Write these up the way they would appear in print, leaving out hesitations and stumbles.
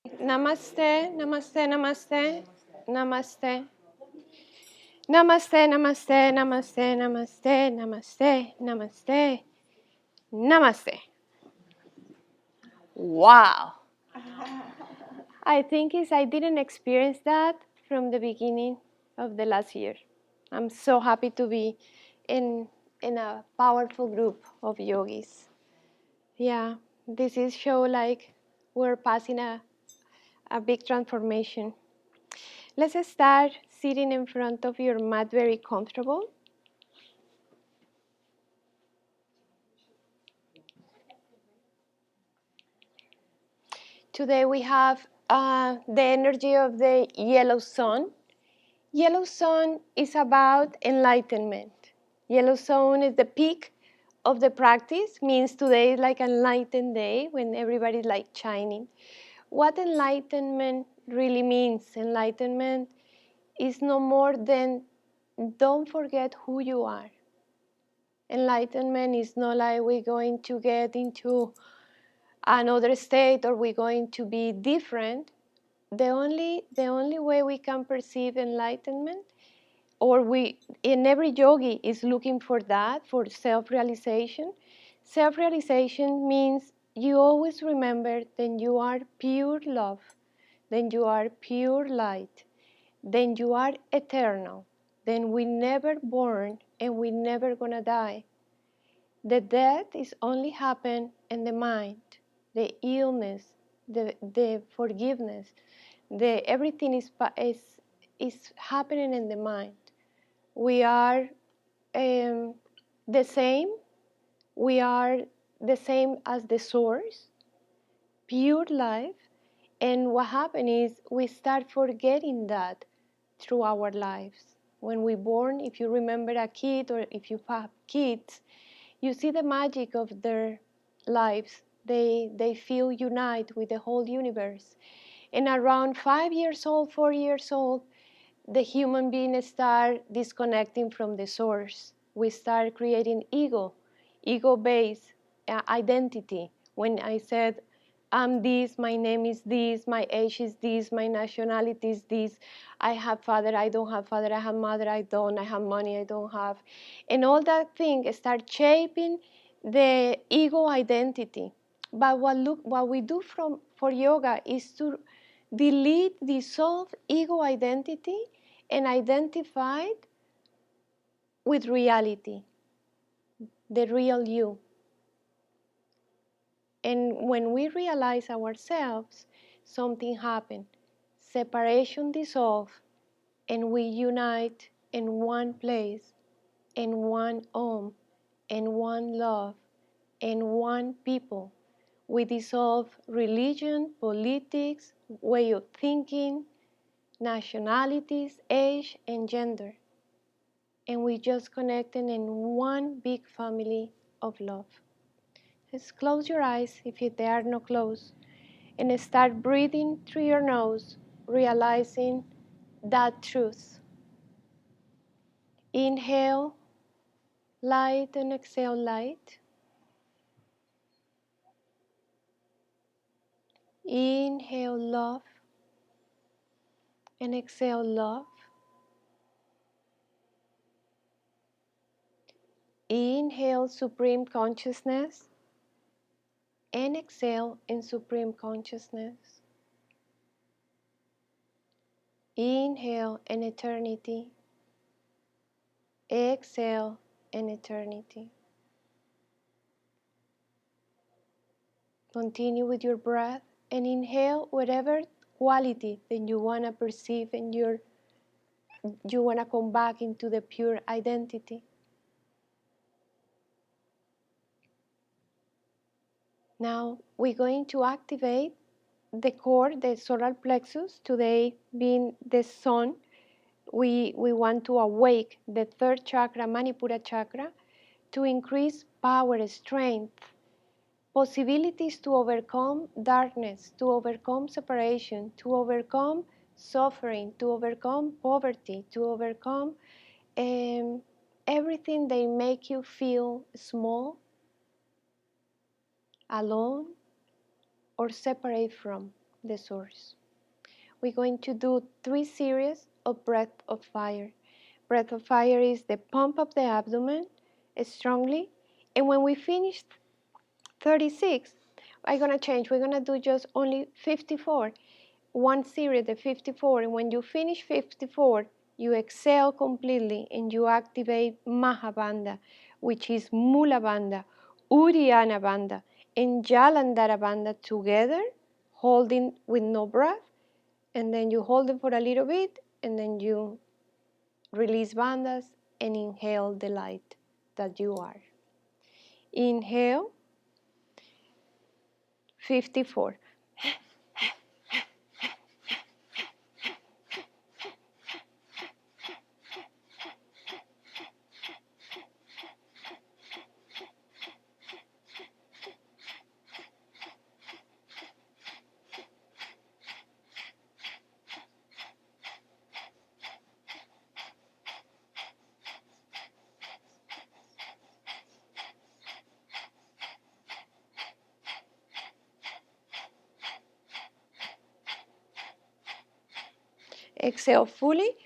Namaste, namaste, namaste, namaste. Namaste, namaste, namaste, namaste, namaste, namaste, namaste. Wow. I think I didn't experience that from the beginning of the last year. I'm so happy to be in a powerful group of yogis. Yeah, this is show like we're passing a big transformation. Let's start sitting in front of your mat very comfortable. Today we have the energy of the yellow sun. Yellow sun is about enlightenment. Yellow sun is the peak of the practice, means today is like an enlightened day when everybody's like shining. What enlightenment really means? Enlightenment is no more than don't forget who you are. Enlightenment is not like we're going to get into another state or we're going to be different. The only way we can perceive enlightenment, or we in every yogi is looking for that, for self-realization. Self-realization means you always remember that you are pure love, then you are pure light, then you are eternal, then we never born and we never gonna die. The death is only happen in the mind, the illness, the forgiveness, the everything is happening in the mind. We are the same. We are the same as the source, pure life. And what happens is we start forgetting that through our lives. When we're born, if you remember a kid or if you have kids, you see the magic of their lives. They feel unite with the whole universe. And around 5 years old, 4 years old, the human being start disconnecting from the source. We start creating ego-based identity. When I said, I'm this, my name is this, my age is this, my nationality is this, I have father, I don't have father, I have mother, I don't, I have money, I don't have. And all that thing start shaping the ego identity. But what we do for yoga is to delete, dissolve ego identity and identify with reality, the real you. And when we realize ourselves, something happens. Separation dissolve, and we unite in one place, in one home, in one love, in one people. We dissolve religion, politics, way of thinking, nationalities, age, and gender. And we just connecting in one big family of love. Just close your eyes if they are not closed and start breathing through your nose, realizing that truth. Inhale light and exhale light. Inhale love and exhale love. Inhale supreme consciousness and exhale in supreme consciousness. Inhale in eternity. Exhale in eternity. Continue with your breath and inhale whatever quality that you want to perceive and you want to come back into the pure identity. Now we're going to activate the core, the solar plexus. Today being the sun, we want to awake the third chakra, Manipura chakra, to increase power, strength, possibilities to overcome darkness, to overcome separation, to overcome suffering, to overcome poverty, to overcome everything they make you feel small, alone, or separate from. the source. We're going to do 3 series of breath of fire. Breath of fire is the pump of the abdomen strongly. And when we finish 36, I'm going to change. We're going to do just only 54. One series, the 54. And when you finish 54, you exhale completely and you activate Mahabandha, which is Mula Bandha, Uddiyana Bandha, and Jalandhara Bandha together, holding with no breath. And then you hold them for a little bit, and then you release bandhas and inhale the light that you are. Inhale, 54. Exhale fully.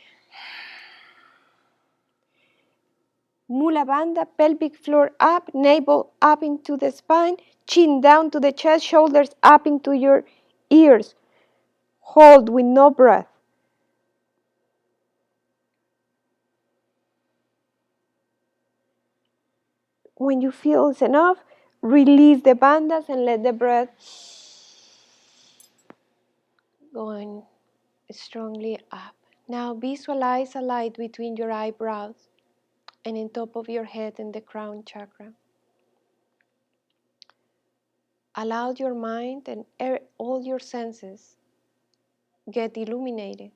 Mula Bandha, pelvic floor up, navel up into the spine, chin down to the chest, shoulders up into your ears. Hold with no breath. When you feel it's enough, release the bandhas and let the breath go strongly up. Now visualize a light between your eyebrows and in top of your head in the crown chakra. Allow your mind and all your senses get illuminated.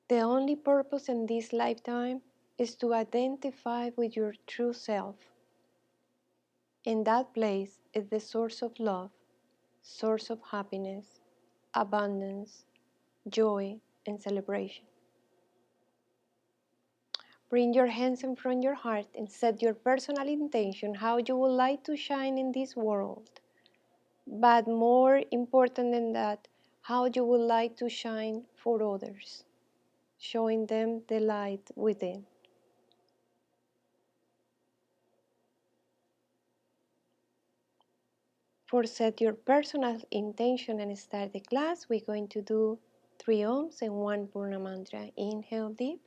The only purpose in this lifetime is to identify with your true self. In that place is the source of love, source of happiness, abundance, joy, and celebration. Bring your hands in front of your heart and set your personal intention how you would like to shine in this world. But more important than that, how you would like to shine for others, showing them the light within. For set your personal intention and start the class, we're going to do 3 Oms and 1 Purna Mantra. Inhale deep.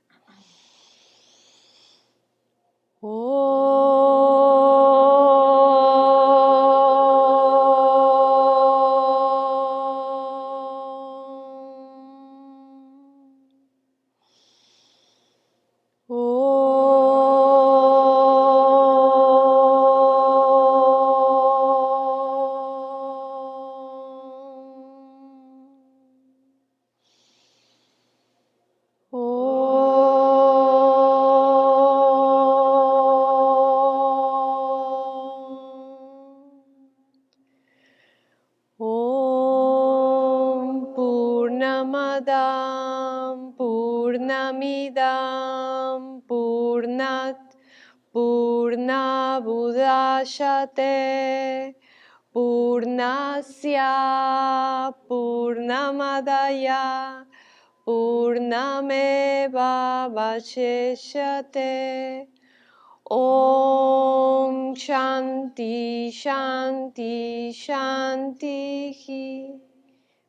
Purnamadam Purnamidam Purnat Purnabudashate Purnasya Purnamadaya Purnameva Vasheshate. Om Shanti Shanti Shanti.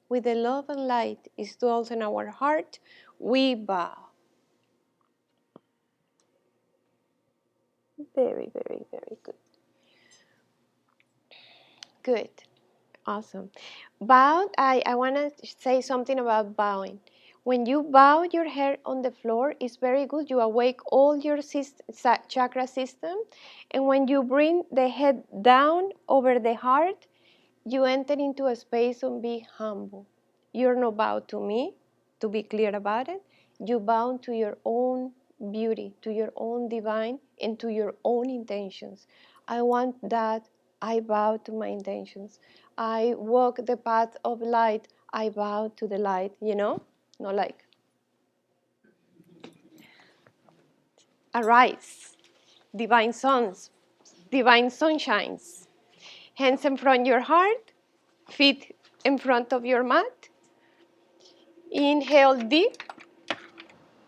With the love and light is dwelt in our heart, we bow. Very, very, very good. Good. Awesome. Bow, I want to say something about bowing. When you bow your head on the floor, it's very good. You awake all your chakra system. And when you bring the head down over the heart, you enter into a space of being humble. You're not bowed to me, to be clear about it. You bow to your own beauty, to your own divine, and to your own intentions. I want that. I bow to my intentions. I walk the path of light. I bow to the light, Not like, arise, divine sons, divine sunshines. Hands in front of your heart, feet in front of your mat. Inhale deep.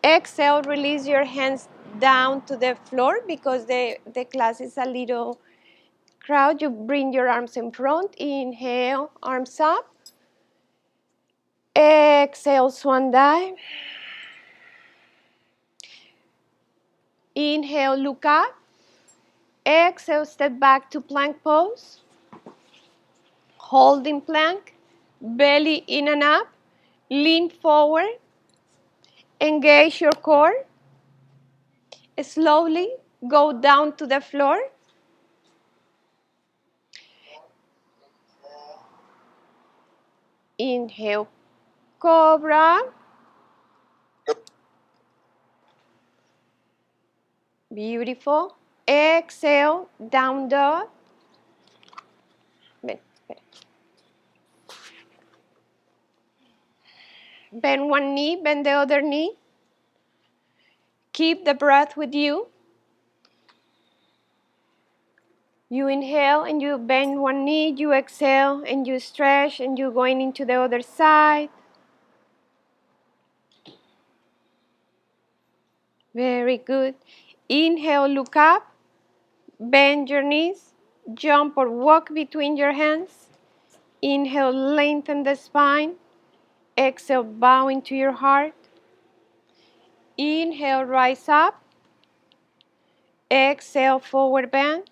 Exhale, release your hands down to the floor because the class is a little crowd. You bring your arms in front. Inhale, arms up. Exhale, swan dive. Inhale, look up. Exhale, step back to plank pose. Holding plank, belly in and up. Lean forward. Engage your core. Slowly go down to the floor. Inhale, cobra. Beautiful. Exhale, down dog. Ven, espera. Bend one knee, bend the other knee. Keep the breath with you. You inhale and you bend one knee, you exhale and you stretch and you're going into the other side. Very good. Inhale, look up, bend your knees, jump or walk between your hands. Inhale, lengthen the spine. Exhale, bow into your heart. Inhale, rise up. Exhale, forward bend.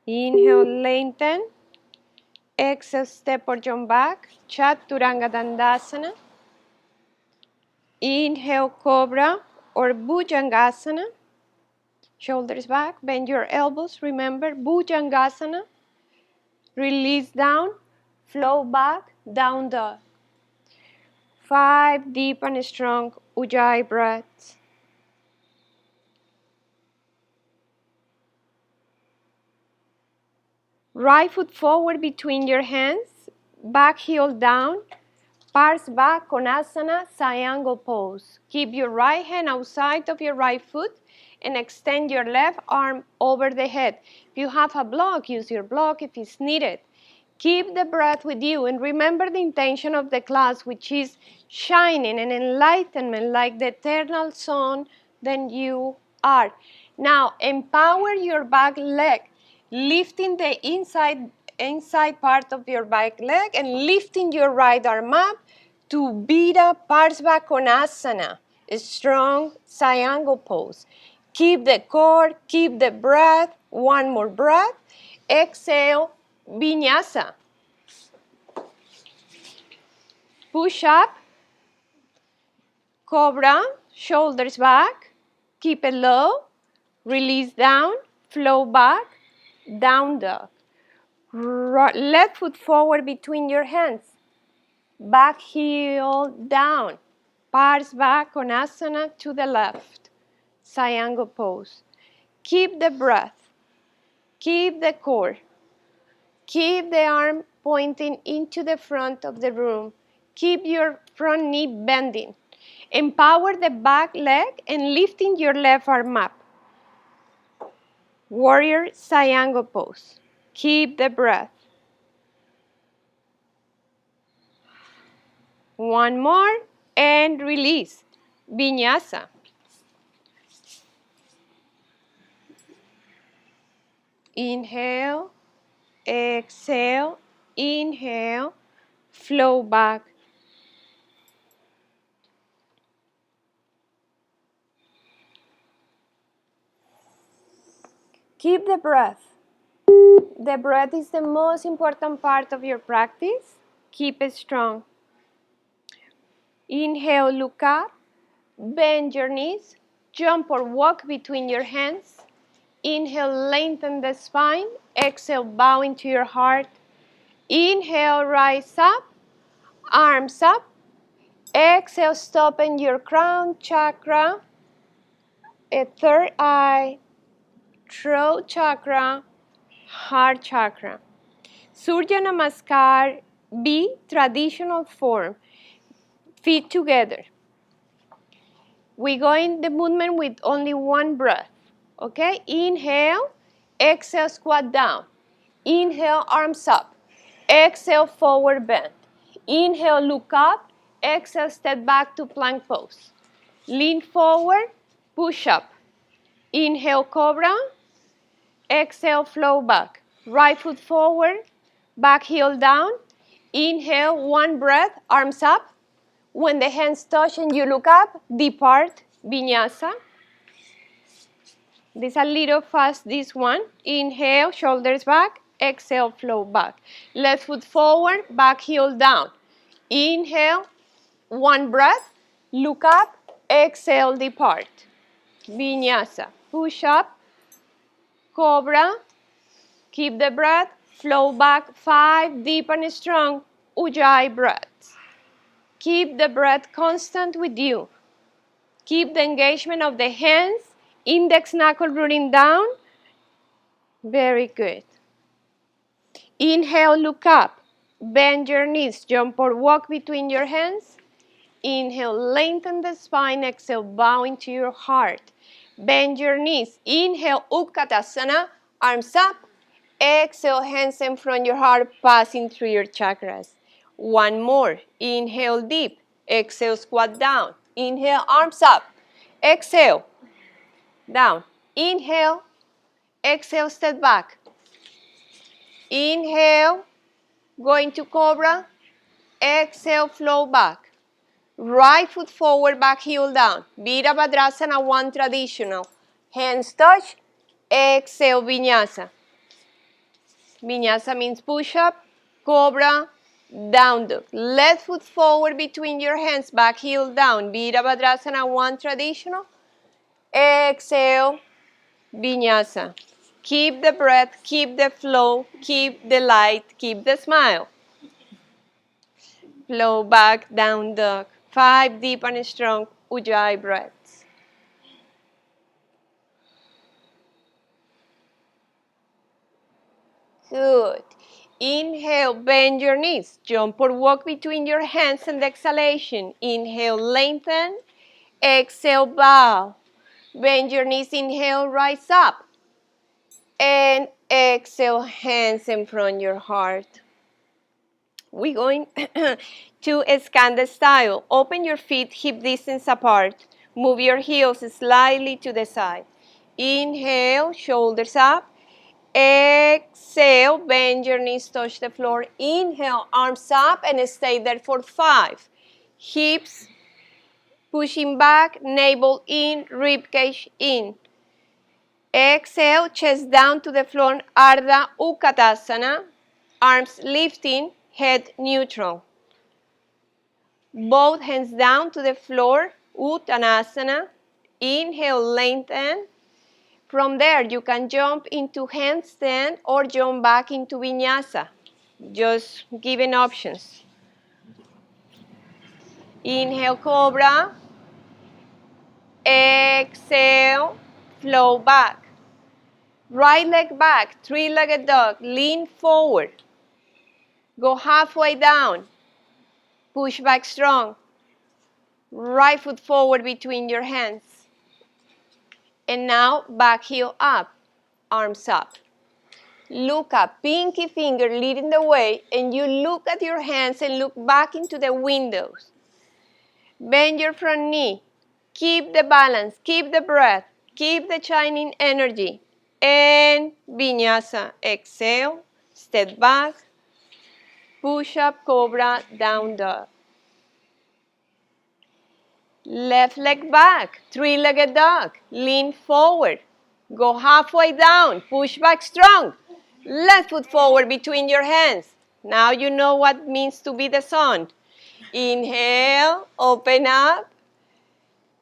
Inhale, lengthen. Exhale, step or jump back. Chaturanga Dandasana. Inhale, cobra or bhujangasana. Shoulders back, bend your elbows. Remember, bhujangasana. Release down, flow back, down dog. 5 deep and strong Ujjayi breaths. Right foot forward between your hands, back heel down, parse back, Konasana, triangle pose. Keep your right hand outside of your right foot and extend your left arm over the head. If you have a block, use your block if it's needed. Keep the breath with you and remember the intention of the class, which is shining and enlightenment like the eternal sun that you are. Now, empower your back leg, lifting the inside part of your back leg and lifting your right arm up to Vira Parsvakonasana, a strong triangle pose. Keep the core, keep the breath. One more breath. Exhale, Vinyasa. Push up, cobra, shoulders back. Keep it low. Release down, flow back, down dog. Left foot forward between your hands. Back heel down. Parsvakonasana to the left. Triangle pose. Keep the breath. Keep the core. Keep the arm pointing into the front of the room. Keep your front knee bending. Empower the back leg and lifting your left arm up. Warrior triangle pose. Keep the breath. One more and release. Vinyasa. Inhale, exhale, inhale, flow back. Keep the breath. The breath is the most important part of your practice. Keep it strong. Inhale, look up. Bend your knees. Jump or walk between your hands. Inhale, lengthen the spine. Exhale, bow into your heart. Inhale, rise up. Arms up. Exhale, stop in your crown chakra, a third eye, throat chakra, heart chakra. Surya namaskar, B, traditional form. Feet together. We go in the movement with only one breath. Okay? Inhale, Exhale, squat down. Inhale, arms up. Exhale, forward bend. Inhale, look up. Exhale, step back to plank pose. Lean forward, push up. Inhale, cobra. Exhale, flow back. Right foot forward, back heel down. Inhale, one breath, arms up. When the hands touch and you look up, depart, vinyasa. This is a little fast, this one. Inhale, shoulders back. Exhale, flow back. Left foot forward, back heel down. Inhale, one breath, look up. Exhale, depart. Vinyasa. Push up, cobra. Keep the breath, flow back, 5 deep and strong Ujjayi breaths. Keep the breath constant with you. Keep the engagement of the hands, index knuckle rooting down. Very good. Inhale, look up. Bend your knees, jump or walk between your hands. Inhale, lengthen the spine. Exhale, bow into your heart. Bend your knees. Inhale, Utkatasana, arms up. Exhale, hands in front of your heart, passing through your chakras. One more. Inhale deep. Exhale, squat down. Inhale, arms up. Exhale, down. Inhale. Exhale, step back. Inhale, go into cobra. Exhale, flow back. Right foot forward, back heel down. Virabhadrasana, one traditional. Hands touch. Exhale, vinyasa. Vinyasa means push-up, cobra, down dog. Left foot forward between your hands, back heel down. Virabhadrasana, one traditional. Exhale, vinyasa. Keep the breath, keep the flow, keep the light, keep the smile. Flow back, down dog. 5 deep and strong Ujjayi breaths. Good. Inhale, bend your knees. Jump or walk between your hands and the exhalation. Inhale, lengthen. Exhale, bow. Bend your knees. Inhale, rise up. And exhale, hands in front of your heart. We're going to Skanda style. Open your feet hip distance apart. Move your heels slightly to the side. Inhale, shoulders up. Exhale, bend your knees, touch the floor. Inhale, arms up and stay there for 5. Hips pushing back, navel in, rib cage in. Exhale, chest down to the floor, Ardha Utkatasana. Arms lifting, head neutral. Both hands down to the floor, Uttanasana. Inhale, lengthen. From there, you can jump into handstand or jump back into vinyasa. Just giving options. Inhale, cobra. Exhale, flow back. Right leg back, 3-legged dog. Lean forward. Go halfway down. Push back strong. Right foot forward between your hands. And now, back heel up, arms up. Look up, pinky finger leading the way, and you look at your hands and look back into the windows. Bend your front knee. Keep the balance, keep the breath, keep the shining energy. And vinyasa, exhale, step back, push up, cobra, down dog. Left leg back, 3-legged dog. Lean forward. Go halfway down. Push back strong. Left foot forward between your hands. Now you know what it means to be the sun. Inhale, open up,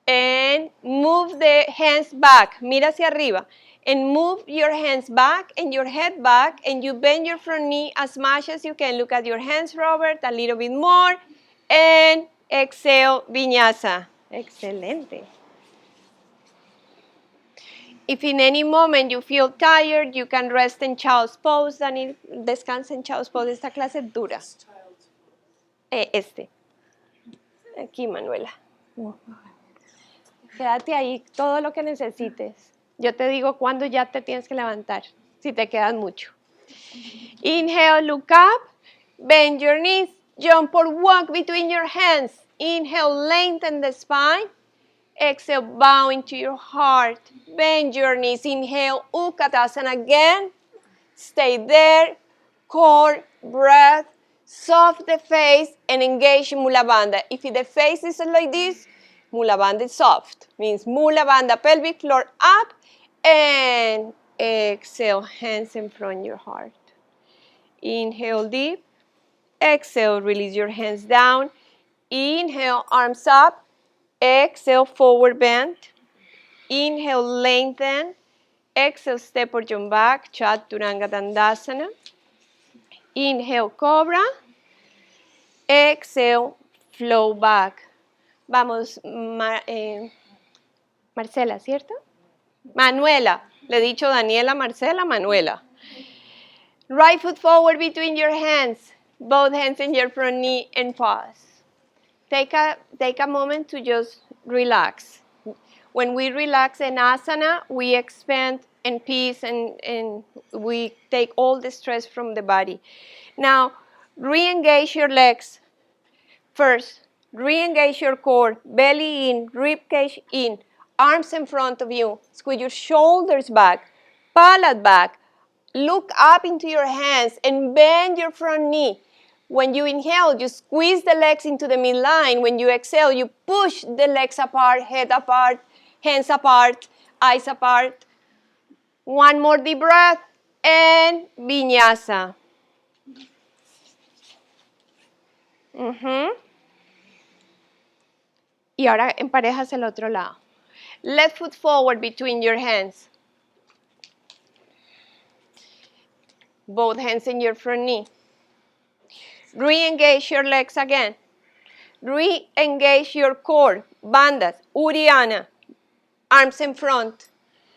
and move the hands back. Mira hacia arriba. And move your hands back and your head back, and you bend your front knee as much as you can. Look at your hands, Robert, a little bit more. And exhale, vinyasa. Excelente. If in any moment you feel tired, you can rest in child's pose. Dani, descansa en child's pose. Esta clase es dura. Aquí, Manuela. Quédate ahí todo lo que necesites. Yo te digo cuándo ya te tienes que levantar. si te quedan mucho. Inhale, look up, bend your knees, jump or walk between your hands. Inhale, lengthen the spine. Exhale, bow into your heart. Bend your knees. Inhale, Utkatasana again. Stay there. Core, breath, soft the face, and engage Mula Bandha. If the face is like this, Mula Bandha is soft. Means Mula Bandha, pelvic floor up, and exhale, hands in front of your heart. Inhale deep. Exhale, release your hands down. Inhale, arms up. Exhale, forward bend. Inhale, lengthen. Exhale, step or jump back, Chaturanga Dandasana. Inhale, cobra. Exhale, flow back. Vamos, Marcela, ¿cierto? Manuela. Le he dicho Daniela, Marcela, Manuela. Right foot forward between your hands. Both hands in your front knee and pause. Take a moment to just relax. When we relax in asana, we expand in peace and we take all the stress from the body. Now, re-engage your legs. First, re-engage your core. Belly in, rib cage in, arms in front of you. Squeeze your shoulders back, palate back. Look up into your hands and bend your front knee. When you inhale, you squeeze the legs into the midline. When you exhale, you push the legs apart, head apart, hands apart, eyes apart. One more deep breath and vinyasa. Y ahora emparejas el otro lado. Left foot forward between your hands. Both hands in your front knee. Re-engage your legs again. Re-engage your core. Bandhas, Uddiyana. Arms in front.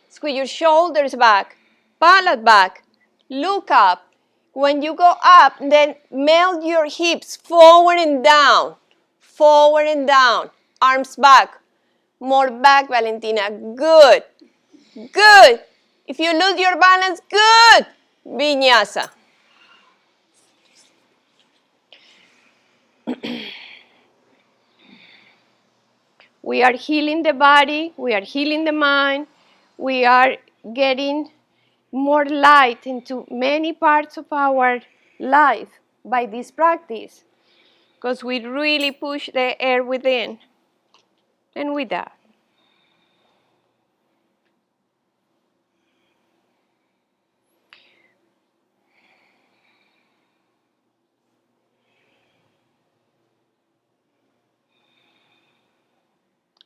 Squeeze your shoulders back. Palate back. Look up. When you go up, then melt your hips forward and down. Forward and down. Arms back. More back, Valentina. Good. Good. If you lose your balance, good. Vinyasa. We are healing the body. We are healing the mind. We are getting more light into many parts of our life by this practice, because we really push the air within. And with that,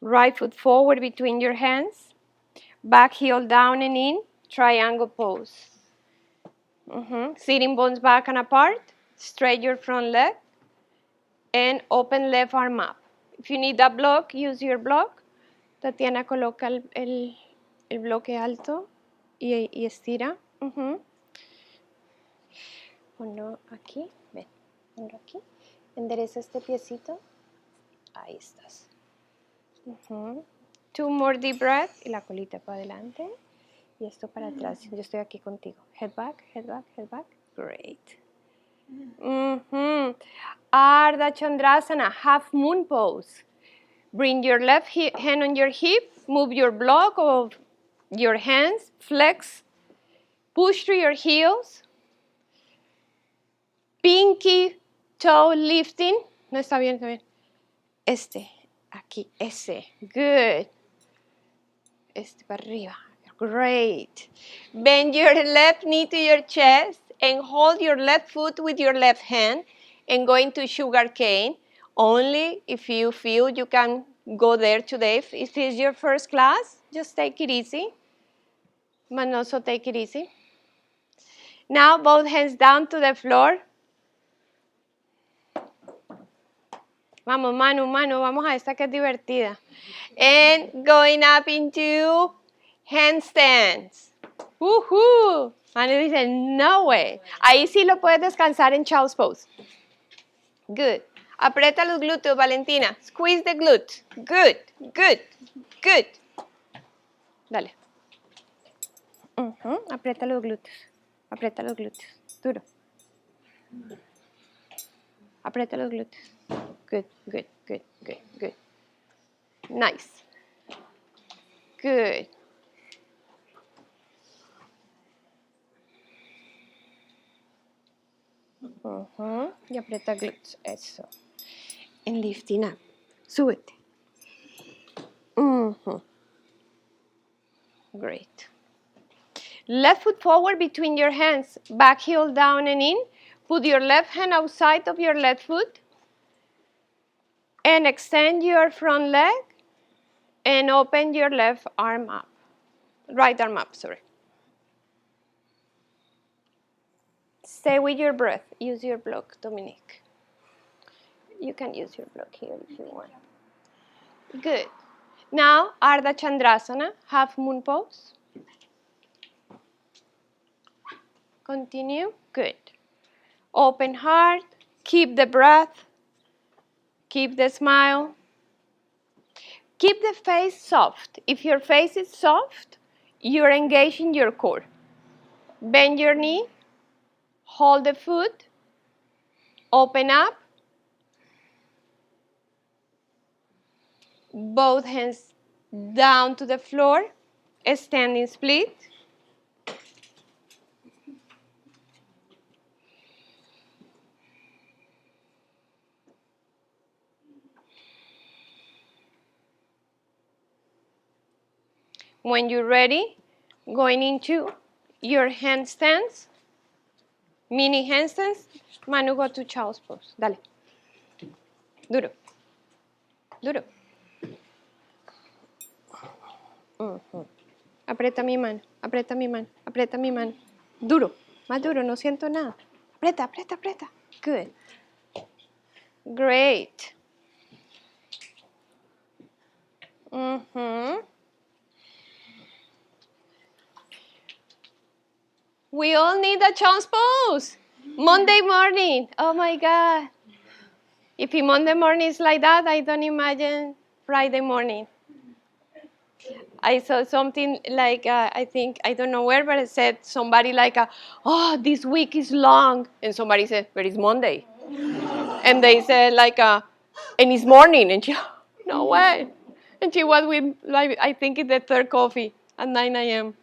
right foot forward between your hands, back heel down and in, triangle pose. Sitting bones back and apart, straight your front leg, and open left arm up. If you need a block, use your block. Tatiana coloca el bloque alto y estira. Ponlo aquí, ven, ponlo aquí. Endereza este piecito. Ahí estás. Two more deep breaths y la colita para adelante. Y esto para atrás. Yo estoy aquí contigo. Head back, head back, head back. Great. Ardha Chandrasana, half moon pose. Bring your left hand on your hip. Move your block of your hands. Flex. Push through your heels. Pinky toe lifting. No, está bien, está bien. Este, aquí, ese. Good. Este para arriba. Great. Bend your left knee to your chest and hold your left foot with your left hand and go into sugar cane. Only if you feel you can go there today. If it is your first class, just take it easy. But also take it easy. Now both hands down to the floor. Vamos, mano, vamos a esta que es divertida. And going up into handstands. Woohoo! Manu dice, no way. Ahí sí lo puedes descansar en child's pose. Good. Aprieta los glúteos, Valentina. Squeeze the glute. Good, good, good. Dale. Aprieta los glúteos. Aprieta los glúteos. Duro. Aprieta los glúteos. Good, good, good, good, good. Nice. Good. Y aprieta glúteos. Eso. And lifting up. Súbete. Great. Left foot forward between your hands. Back heel down and in. Put your left hand outside of your left foot. And extend your front leg. And open your left arm up. Right arm up, sorry. Stay with your breath. Use your block, Dominique. You can use your block here if you want. Good. Now, Ardha Chandrasana, half moon pose. Continue. Good. Open heart. Keep the breath. Keep the smile. Keep the face soft. If your face is soft, you're engaging your core. Bend your knee. Hold the foot. Open up. Both hands down to the floor. Standing split. When you're ready, going into your handstands, mini handstands. Manu, go to child's pose. Dale. Duro. Duro. Aprieta mi mano, aprieta mi mano, aprieta mi mano. Duro, más duro, no siento nada. Aprieta, aprieta, aprieta. Good. Great. We all need a child's pose. Monday morning. Oh my God. If Monday morning is like that, I don't imagine Friday morning. I saw something like, I think, I don't know where, but it said somebody like, oh, this week is long. And somebody said, but it's Monday. And they said like, and it's morning. And she, no way. And she was with, like, I think it's the third coffee at 9 a.m.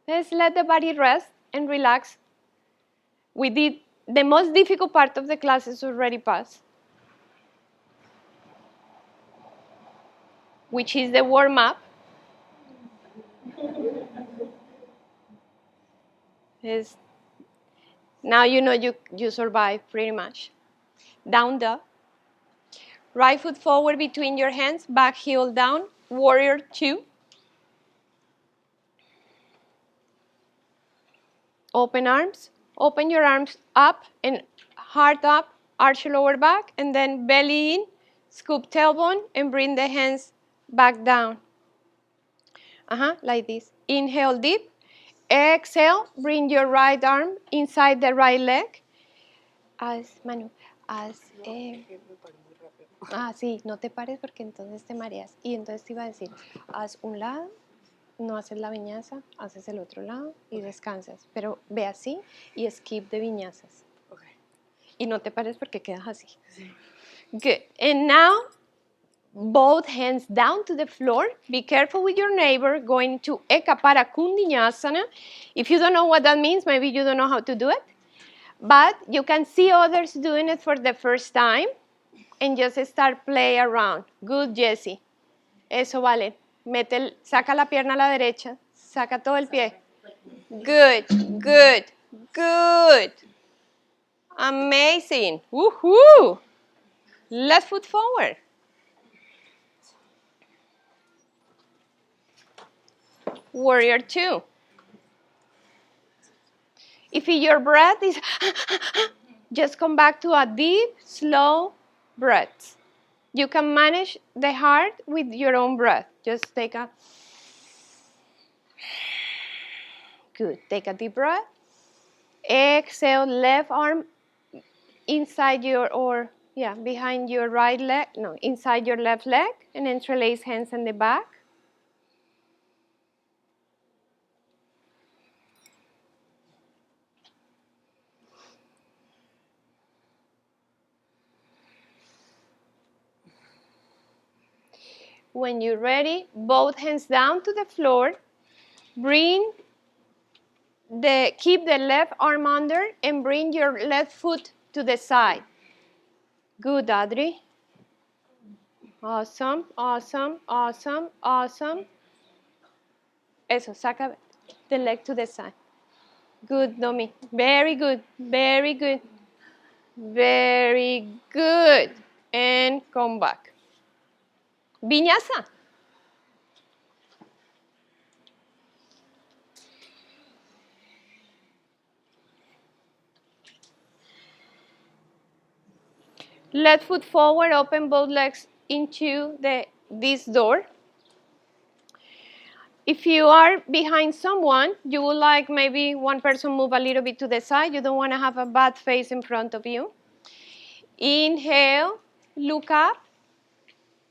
Let's let the body rest and relax. We did the most difficult part of the class is already passed, which is the warm-up. Now you know you survive pretty much. Down dog. Right foot forward between your hands, back heel down, warrior 2. Open arms. Open your arms up and heart up, arch your lower back, and then belly in, scoop tailbone, and bring the hands back down. Like this. Inhale deep. Exhale, bring your right arm inside the right leg. Sí, no te pares porque entonces te mareas. Y entonces te iba a decir, haz un lado, no haces la viñasa, haces el otro lado y descansas. Pero ve así y skip de viñasas. Okay. Y no te pares porque quedas así. Sí. Good. And now, both hands down to the floor. Be careful with your neighbor. Going to Ekapara Kundinasana. If you don't know what that means, maybe you don't know how to do it. But you can see others doing it for the first time. And just start play around. Good, Jessie. Eso vale. Saca la pierna a la derecha. Saca todo el pie. Good, good, good. Amazing. Woohoo! Left foot forward. Warrior 2. If your breath is, just come back to a deep, slow breath. You can manage the heart with your own breath. Just take a, good. Take a deep breath. Exhale, left arm inside behind your right leg. No, inside your left leg, and interlace hands in the back. When you're ready, both hands down to the floor. Keep the left arm under and bring your left foot to the side. Good, Adri. Awesome, awesome, awesome, awesome. Eso, saca the leg to the side. Good, Nomi. Very good, very good. Very good. And come back. Vinyasa. Left foot forward, open both legs into this door. If you are behind someone, you would like maybe one person move a little bit to the side. You don't want to have a bad face in front of you. Inhale, look up.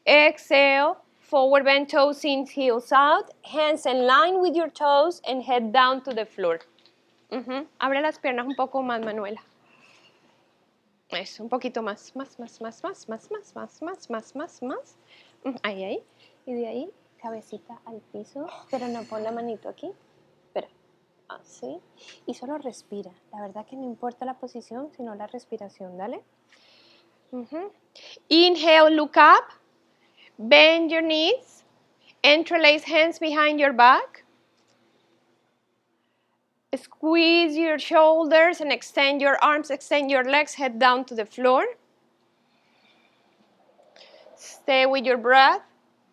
Exhale, forward bend toes in, heels out. Hands in line with your toes and head down to the floor. Abre las piernas un poco más, Manuela. Eso, un poquito más. Más. Ahí. Y de ahí, cabecita al piso. Pero no, pon la manito aquí. Espera. Así. Y solo respira. La verdad que no importa la posición, sino la respiración. Dale. Inhale, look up. Bend your knees. Interlace hands behind your back. Squeeze your shoulders and extend your arms, extend your legs, head down to the floor. Stay with your breath.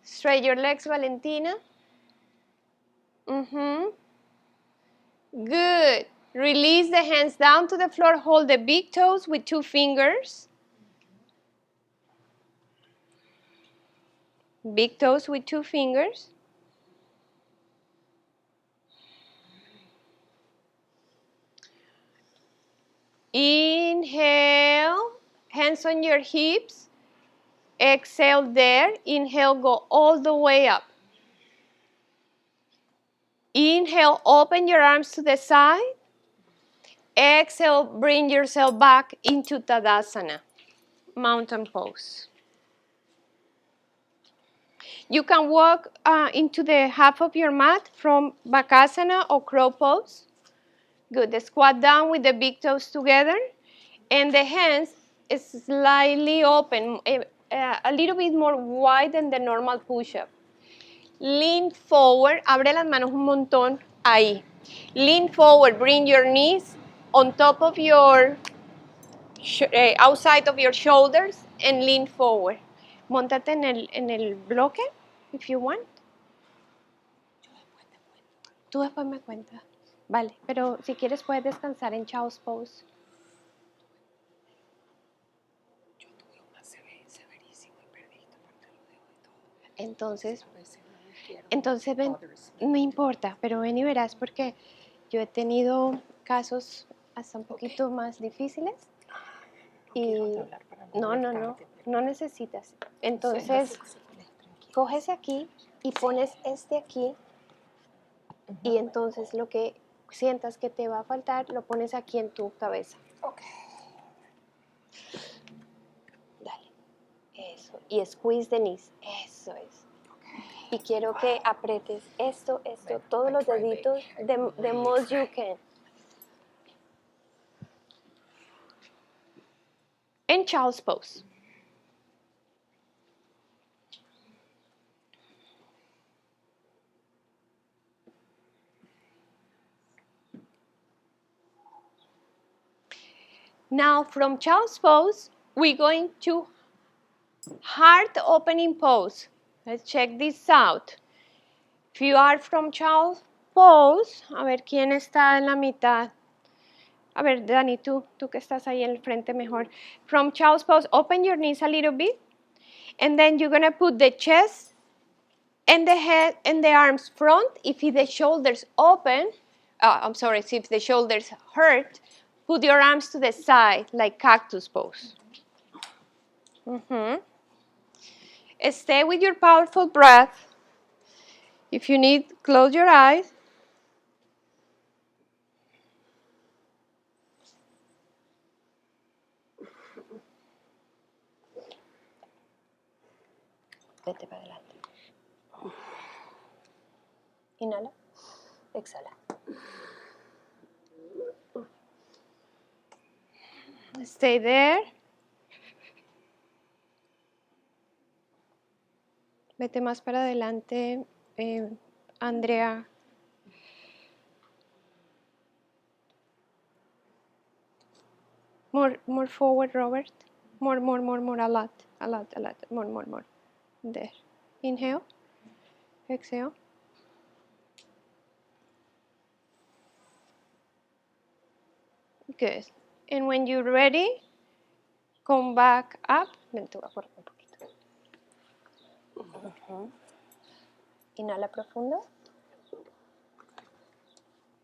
Straight your legs, Valentina. Good. Release the hands down to the floor. Hold the big toes with 2 fingers. Big toes with 2 fingers. Inhale, hands on your hips. Exhale there. Inhale, go all the way up. Inhale, open your arms to the side. Exhale, bring yourself back into Tadasana, mountain pose. You can walk into the half of your mat from Bakasana or crow pose. Good. Squat down with the big toes together. And the hands is slightly open, a little bit more wide than the normal push-up. Lean forward. Abre las manos un montón. Ahí. Lean forward. Bring your knees on top of your, outside of your shoulders and lean forward. Móntate en el bloque, if you want. Tú después me cuentas. Vale, pero si quieres puedes descansar en Child's Pose. Yo tuve una severísima y perdí esta parte de los dedos y todo. Entonces ven, no importa, pero ven y verás porque yo he tenido casos hasta un poquito más difíciles. No necesitas. Entonces, coges aquí y pones este aquí y entonces lo que sientas que te va a faltar lo pones aquí en tu cabeza. Ok. Dale. Eso. Y squeeze the knees. Eso es. Y quiero que aprietes esto, todos los deditos, the most you can. En Child's Pose. Now from Child's Pose, we're going to heart opening pose. Let's check this out. If you are from Child's Pose, a ver quién está en la mitad. A ver, Dani, tú que estás ahí en el frente mejor. From Child's Pose, open your knees a little bit. And then you're going to put the chest and the head and the arms front. If the shoulders open, if the shoulders hurt, put your arms to the side like cactus pose. Stay with your powerful breath. If you need, close your eyes. Vete para adelante. Inhala, exhala. Stay there. Vete más para adelante, Andrea. More forward, Robert. More, a lot. More. There. Inhale. Exhale. Good. And when you're ready, come back up. Ven, te voy a correr un poquito. Inhala profundo.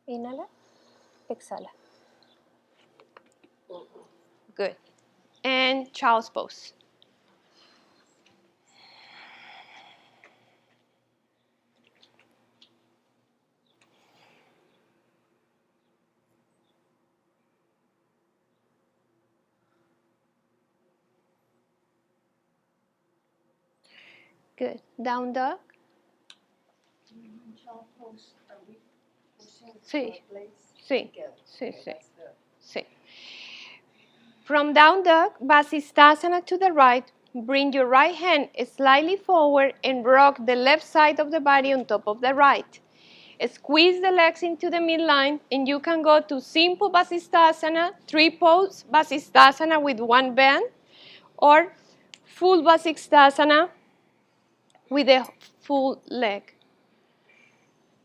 Inhala, exhala. Good. And child's pose. Good. Down dog. Sí. From down dog, Vasisthasana to the right. Bring your right hand slightly forward and rock the left side of the body on top of the right. Squeeze the legs into the midline, and you can go to simple Vasisthasana, 3-pose Vasisthasana with one bend, or full Vasisthasana with a full leg.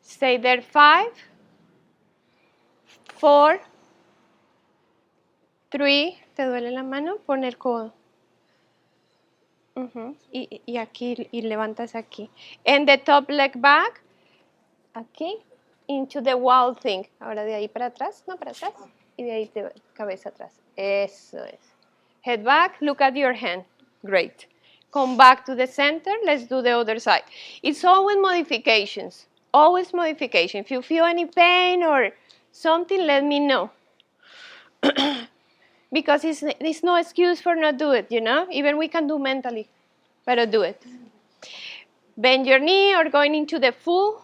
Stay there 5, 4, 3. ¿Te duele la mano? Pon el codo. Y aquí, y levantas aquí. And the top leg back. Aquí. Into the wall thing. Ahora de ahí para atrás. No, para atrás. Y de ahí de cabeza atrás. Eso es. Head back. Look at your hand. Great. Come back to the center. Let's do the other side. It's always modifications. Always modification. If you feel any pain or something, let me know. Because it's no excuse for not do it, you know? Even we can do mentally, but do it. Bend your knee or going into the full.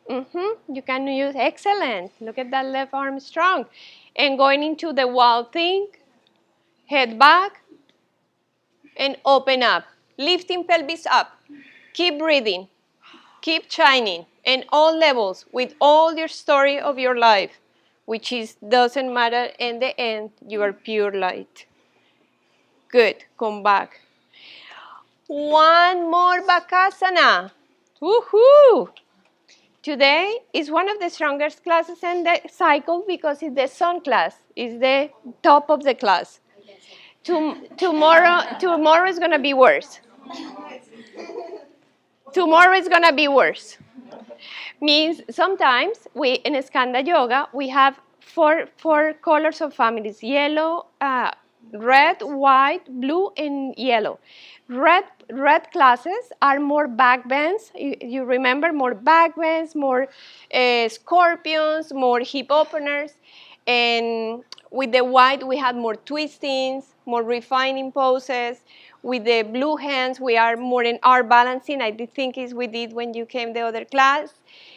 You can use, excellent. Look at that left arm strong. And going into the wall thing, head back, and open up. Lifting pelvis up. Keep breathing. Keep shining. And all levels with all your story of your life, which is doesn't matter in the end, you are pure light. Good, come back. One more Bakasana. Woohoo! Today is one of the strongest classes in the cycle because it's the sun class. It's the top of the class. Tomorrow is going to be worse. Tomorrow is going to be worse. Means sometimes we in Skanda yoga we have four colors of families: yellow, red, white, blue, and yellow. Red classes are more backbends. You remember, more backbends, more scorpions, more hip openers, and with the white we have more twistings, more refining poses. With the blue hands we are more in our balancing. I think is we did when you came the other class.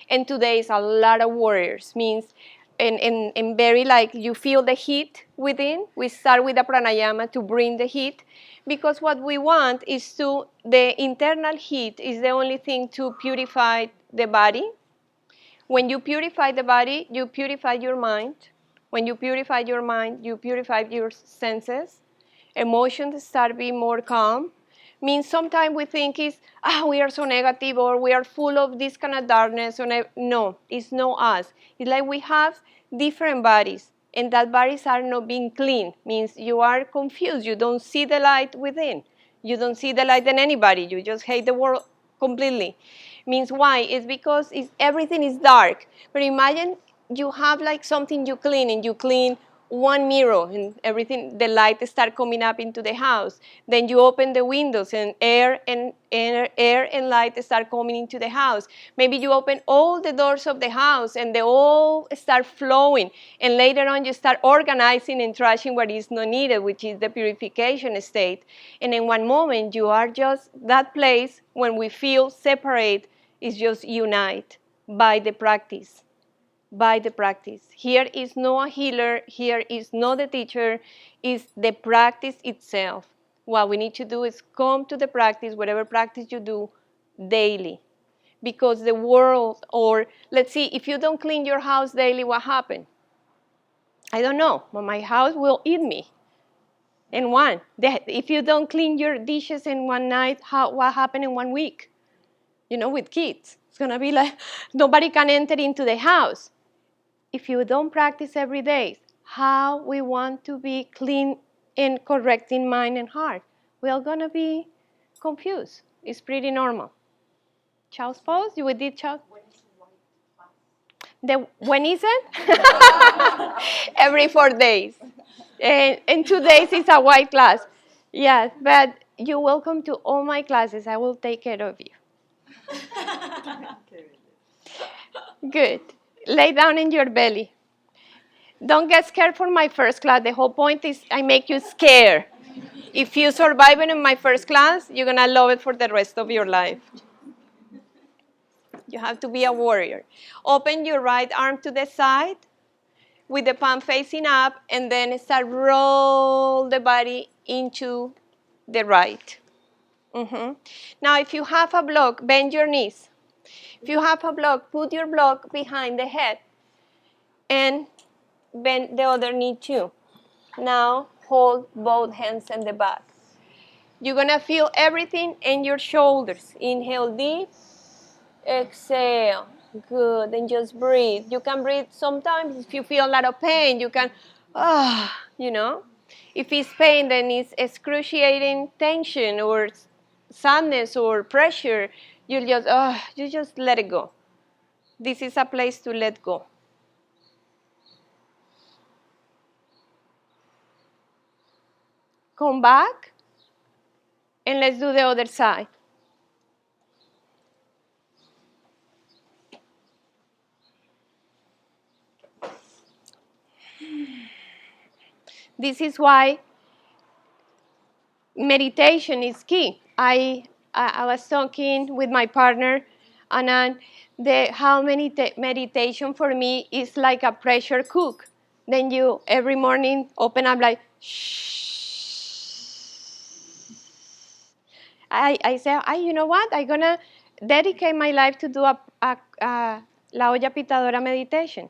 And today is a lot of warriors, means and very like you feel the heat within. We start with the pranayama to bring the heat, because what we want is the internal heat is the only thing to purify the body. When you purify the body, you purify your mind. When you purify your mind, you purify your senses. Emotions start being more calm. Means sometimes we think we are so negative or we are full of this kind of darkness. No, it's not us. It's like we have different bodies, and that bodies are not being clean. Means you are confused. You don't see the light within. You don't see the light in anybody. You just hate the world completely. Means why? It's because everything is dark. But imagine you have like something you clean, and you clean one mirror and everything, the light start coming up into the house. Then you open the windows and air and light start coming into the house. Maybe you open all the doors of the house and they all start flowing. And later on you start organizing and trashing what is not needed, which is the purification state. And in one moment you are just that place when we feel separate is just unite by the practice. By the practice. Here is no a healer, here is no the teacher, is the practice itself. What we need to do is come to the practice, whatever practice you do, daily. Because the world, or let's see, if you don't clean your house daily, what happened? I don't know, but my house will eat me. In one. If you don't clean your dishes in one night, what happened in 1 week? You know, with kids. It's going to be like, nobody can enter into the house. If you don't practice every day, how we want to be clean and correct in mind and heart? We are going to be confused. It's pretty normal. Child's pose? You did child? When is it? Every 4 days. And 2 days is a white class. Yes, but you're welcome to all my classes. I will take care of you. Good. Lay down in your belly. Don't get scared for my first class. The whole point is I make you scared. If you survive it in my first class, you're going to love it for the rest of your life. You have to be a warrior. Open your right arm to the side with the palm facing up, and then start roll the body into the right. Now, if you have a block, bend your knees. If you have a block, put your block behind the head and bend the other knee too. Now, hold both hands in the back. You're going to feel everything in your shoulders. Inhale deep. Exhale. Good. And just breathe. You can breathe sometimes if you feel a lot of pain. You can, you know. If it's pain, then it's excruciating tension or sadness or pressure. You just let it go. This is a place to let go. Come back. And let's do the other side. This is why meditation is key. I was talking with my partner, and how meditation for me is like a pressure cook. Then you every morning open up like shh. I say, you know what? I'm gonna dedicate my life to do la olla pitadora meditation.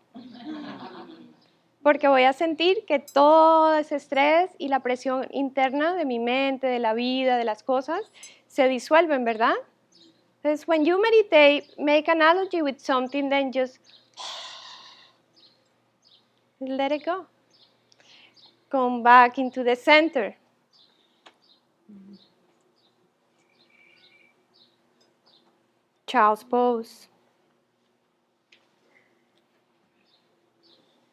Porque voy a sentir que todo ese estrés y la presión interna de mi mente, de la vida, de las cosas, se disuelven, ¿verdad? Entonces, when you meditate, make analogy with something, then just let it go. Come back into the center. Child's pose.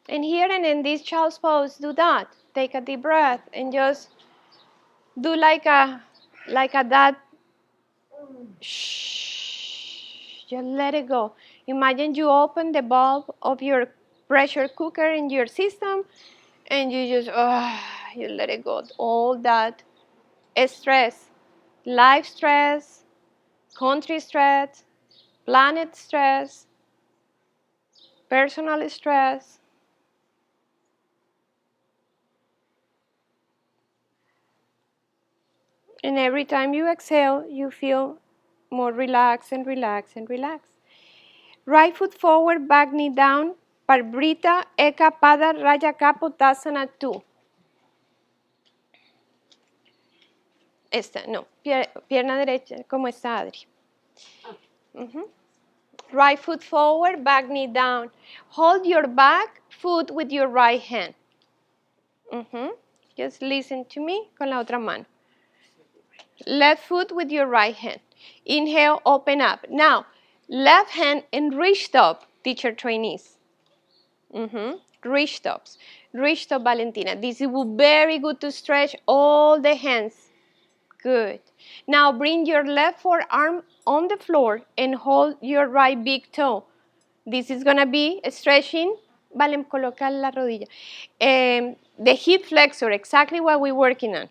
And here and in this child's pose, do that. Take a deep breath and just do like a that. Shh. Just let it go. Imagine you open the bulb of your pressure cooker in your system, and you just you let it go. All that stress, life stress, country stress, planet stress, personal stress. And every time you exhale, you feel more relaxed and relaxed and relaxed. Right foot forward, back knee down. Parbrita, Eka, Pada, Rajaka, Pottasana 2. Esta, no. Pierna derecha, como está Adri. Right foot forward, back knee down. Hold your back foot with your right hand. Just listen to me con la otra mano. Left foot with your right hand. Inhale, open up. Now, left hand and reach up, teacher trainees. Reach ups. Reach top, Valentina. This is very good to stretch all the hands. Good. Now bring your left forearm on the floor and hold your right big toe. This is going to be stretching. Vale, coloca la rodilla. The hip flexor, exactly what we're working on.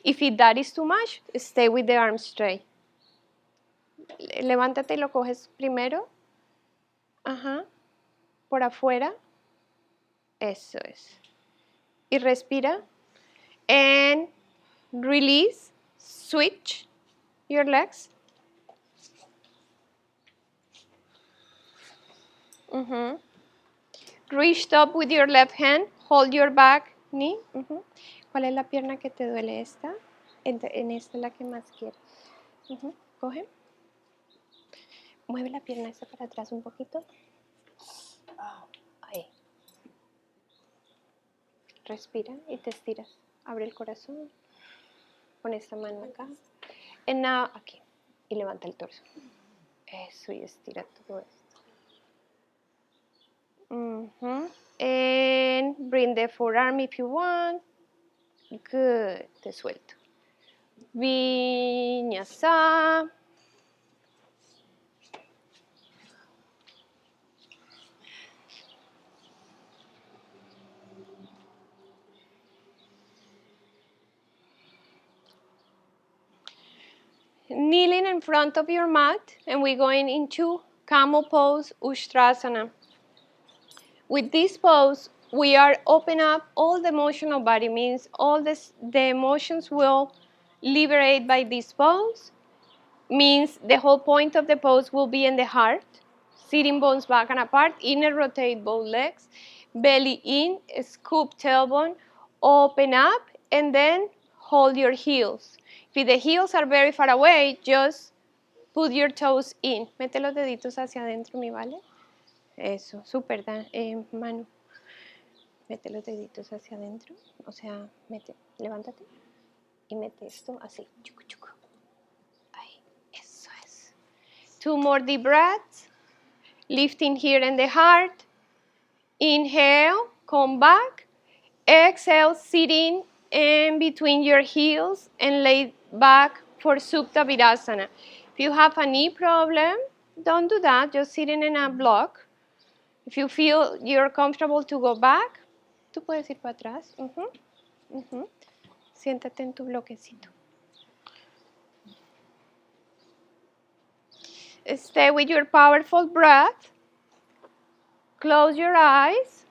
If that is too much, stay with the arm straight. Levántate y lo coges primero. Ajá. Por afuera. Eso es. Y respira. And release. Switch your legs. Reach up with your left hand. Hold your back knee. ¿Cuál es la pierna que te duele? ¿Esta? En esta es la que más quieres. Coge. Mueve la pierna esta para atrás un poquito. Ahí. Respira y te estiras. Abre el corazón. Pon esta mano acá. And now, aquí. Y levanta el torso. Eso, y estira todo esto. And bring the forearm if you want. Good. Te suelto. Vinyasa. Kneeling in front of your mat, and we're going into camel pose, Ustrasana. With this pose, we are open up all the emotional body, means all the emotions will liberate by this pose, means the whole point of the pose will be in the heart, sitting bones back and apart, inner rotate both legs, belly in, scoop tailbone, open up, and then hold your heels. If the heels are very far away, just put your toes in. Mete los deditos hacia adentro, mi vale. Eso, súper, Manu. Mete los deditos hacia adentro. O sea, levántate y mete esto así. Chucu, chucu. Ahí, eso es. 2 more deep breaths. Lifting here in the heart. Inhale, come back. Exhale, sitting in between your heels and lay back for Supta Virasana. If you have a knee problem, don't do that, just sitting in a block. If you feel you're comfortable to go back, tú puedes ir para atrás. Siéntate en tu bloquecito. Stay with your powerful breath. Close your eyes.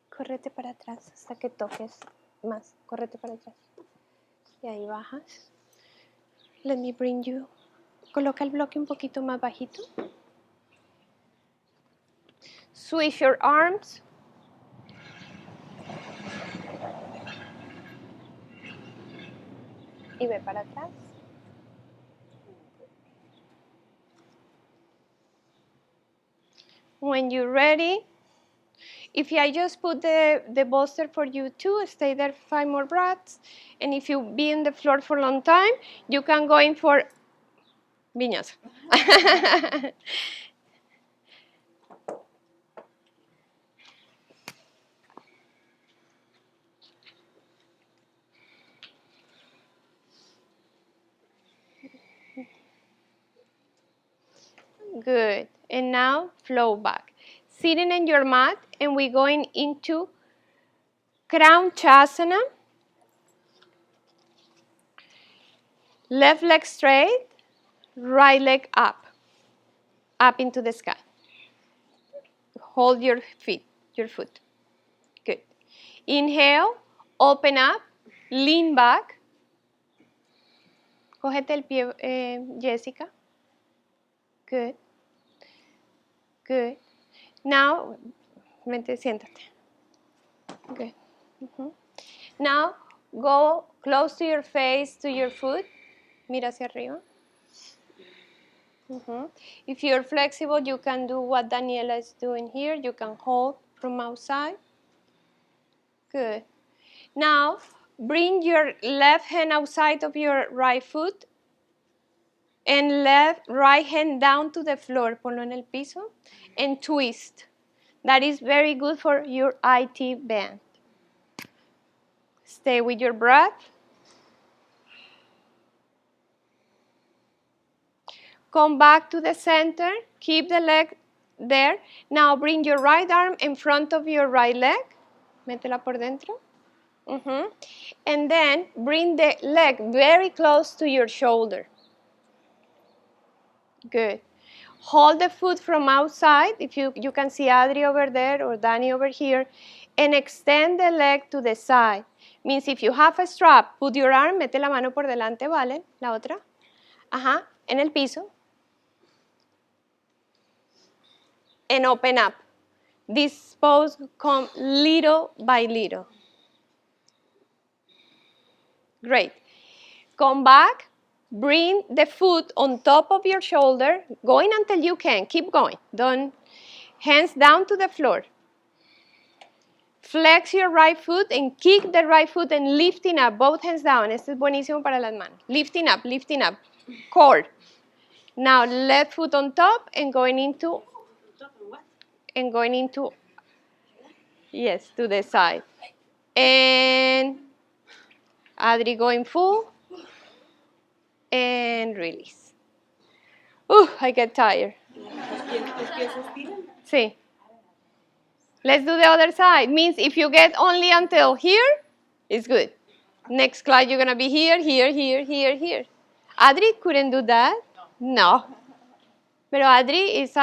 Córrete para atrás hasta que toques más. Córrete para atrás. Y ahí bajas. Let me bring you. Coloca el bloque un poquito más bajito. Switch your arms. Y ve para atrás. When you're ready, if I just put the bolster for you too, stay there 5 more breaths. And if you be in the floor for a long time, you can go in for vinyasa. Good. And now flow back. Sitting in your mat, and we're going into Crown Chasana. Left leg straight, right leg up into the sky. Hold your foot. Good. Inhale, open up, lean back. Cógete el pie, Jessica. Good. Good. Now, siéntate. Good. Now, go close to your face, to your foot. Mira hacia arriba. If you're flexible, you can do what Daniela is doing here. You can hold from outside. Good. Now, bring your left hand outside of your right foot And right hand down to the floor. Ponlo en el piso. And twist. That is very good for your IT band. Stay with your breath. Come back to the center. Keep the leg there. Now bring your right arm in front of your right leg. Métela por dentro. And then bring the leg very close to your shoulder. Good. Hold the foot from outside. If you can see Adri over there or Danny over here. And extend the leg to the side. Means if you have a strap, put your arm, mete la mano por delante, ¿vale? La otra. Ajá, en el piso. And open up. This pose comes little by little. Great. Come back. Bring the foot on top of your shoulder, going until you can. Keep going. Don't. Hands down to the floor. Flex your right foot and kick the right foot and lifting up. Both hands down. Esto es buenísimo para las manos. Lifting up, lifting up. Core. Now left foot on top and going into. Yes, to the side. And Adri going full. And release. I get tired. Sí. Let's do the other side. Means if you get only until here, it's good. Next class, you're going to be here, here, here, here, here. Adri couldn't do that. No. Pero Adri is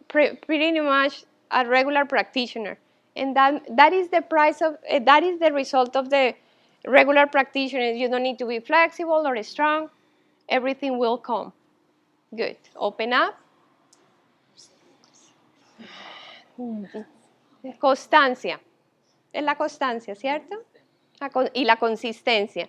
pretty much a regular practitioner. And that is the price of, that is the result of the regular practitioners. You don't need to be flexible or strong. Everything will come. Good. Open up. Constancia. Es la constancia, ¿cierto? Y la consistencia.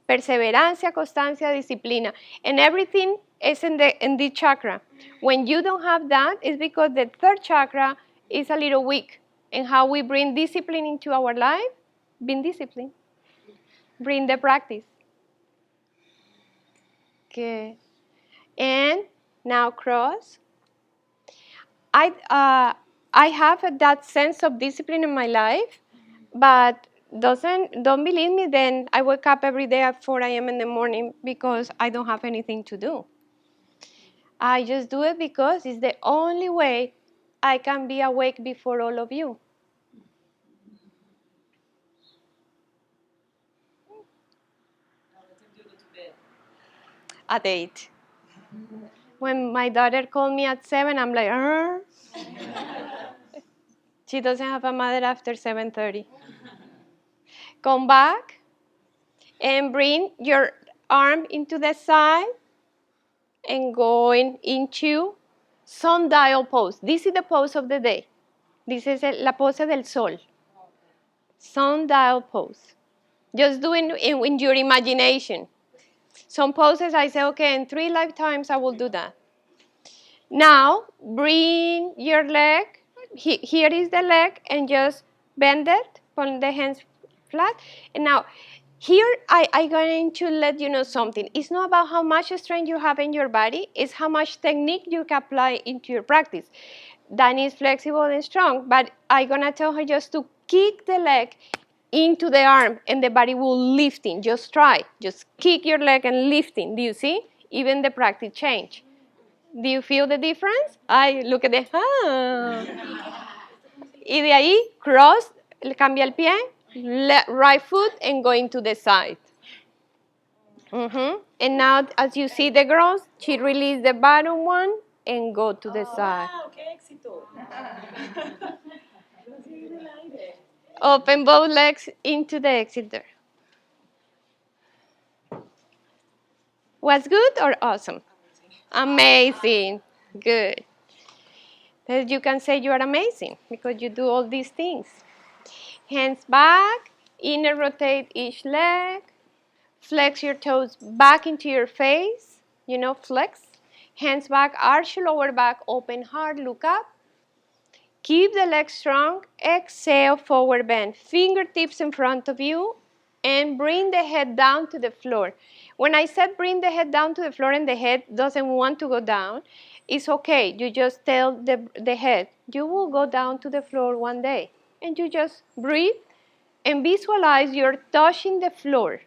Perseverancia, constancia, disciplina. And everything is in the chakra. When you don't have that, it's because the third chakra is a little weak. And how we bring discipline into our life? Being disciplined. Bring the practice. Good. And now cross. I have that sense of discipline in my life, but don't believe me, then I wake up every day at 4 a.m. in the morning because I don't have anything to do. I just do it because it's the only way I can be awake before all of you. At 8. When my daughter called me at 7, I'm like, She doesn't have a mother after 7:30. Come back and bring your arm into the side and going into sundial pose. This is the pose of the day. This is la pose del sol. Sundial pose. Just do it in your imagination. Some poses I say, okay, in 3 lifetimes I will do that. Now, bring your leg. Here is the leg, and just bend it. Put the hands flat. And now, here I'm going to let you know something. It's not about how much strength you have in your body. It's how much technique you can apply into your practice. Dani is flexible and strong, but I'm going to tell her just to kick the leg into the arm, and the body will lifting. Just try. Just kick your leg and lifting. Do you see? Even the practice change. Do you feel the difference? Look at the, Y de ahí, cross, cambia el pie, right foot, and going to the side. And now, as you see the girls, she release the bottom one and go to the side. ¡Wow! ¡Qué éxito! Open both legs into the exit door. Was good or awesome? Amazing. Good. Then you can say you are amazing because you do all these things. Hands back, inner rotate each leg. Flex your toes back into your face. Flex. Hands back, arch lower back, open heart, look up. Keep the legs strong. Exhale, forward bend. Fingertips in front of you and bring the head down to the floor. When I said bring the head down to the floor and the head doesn't want to go down, it's okay. You just tell the head, you will go down to the floor one day. And you just breathe and visualize you're touching the floor.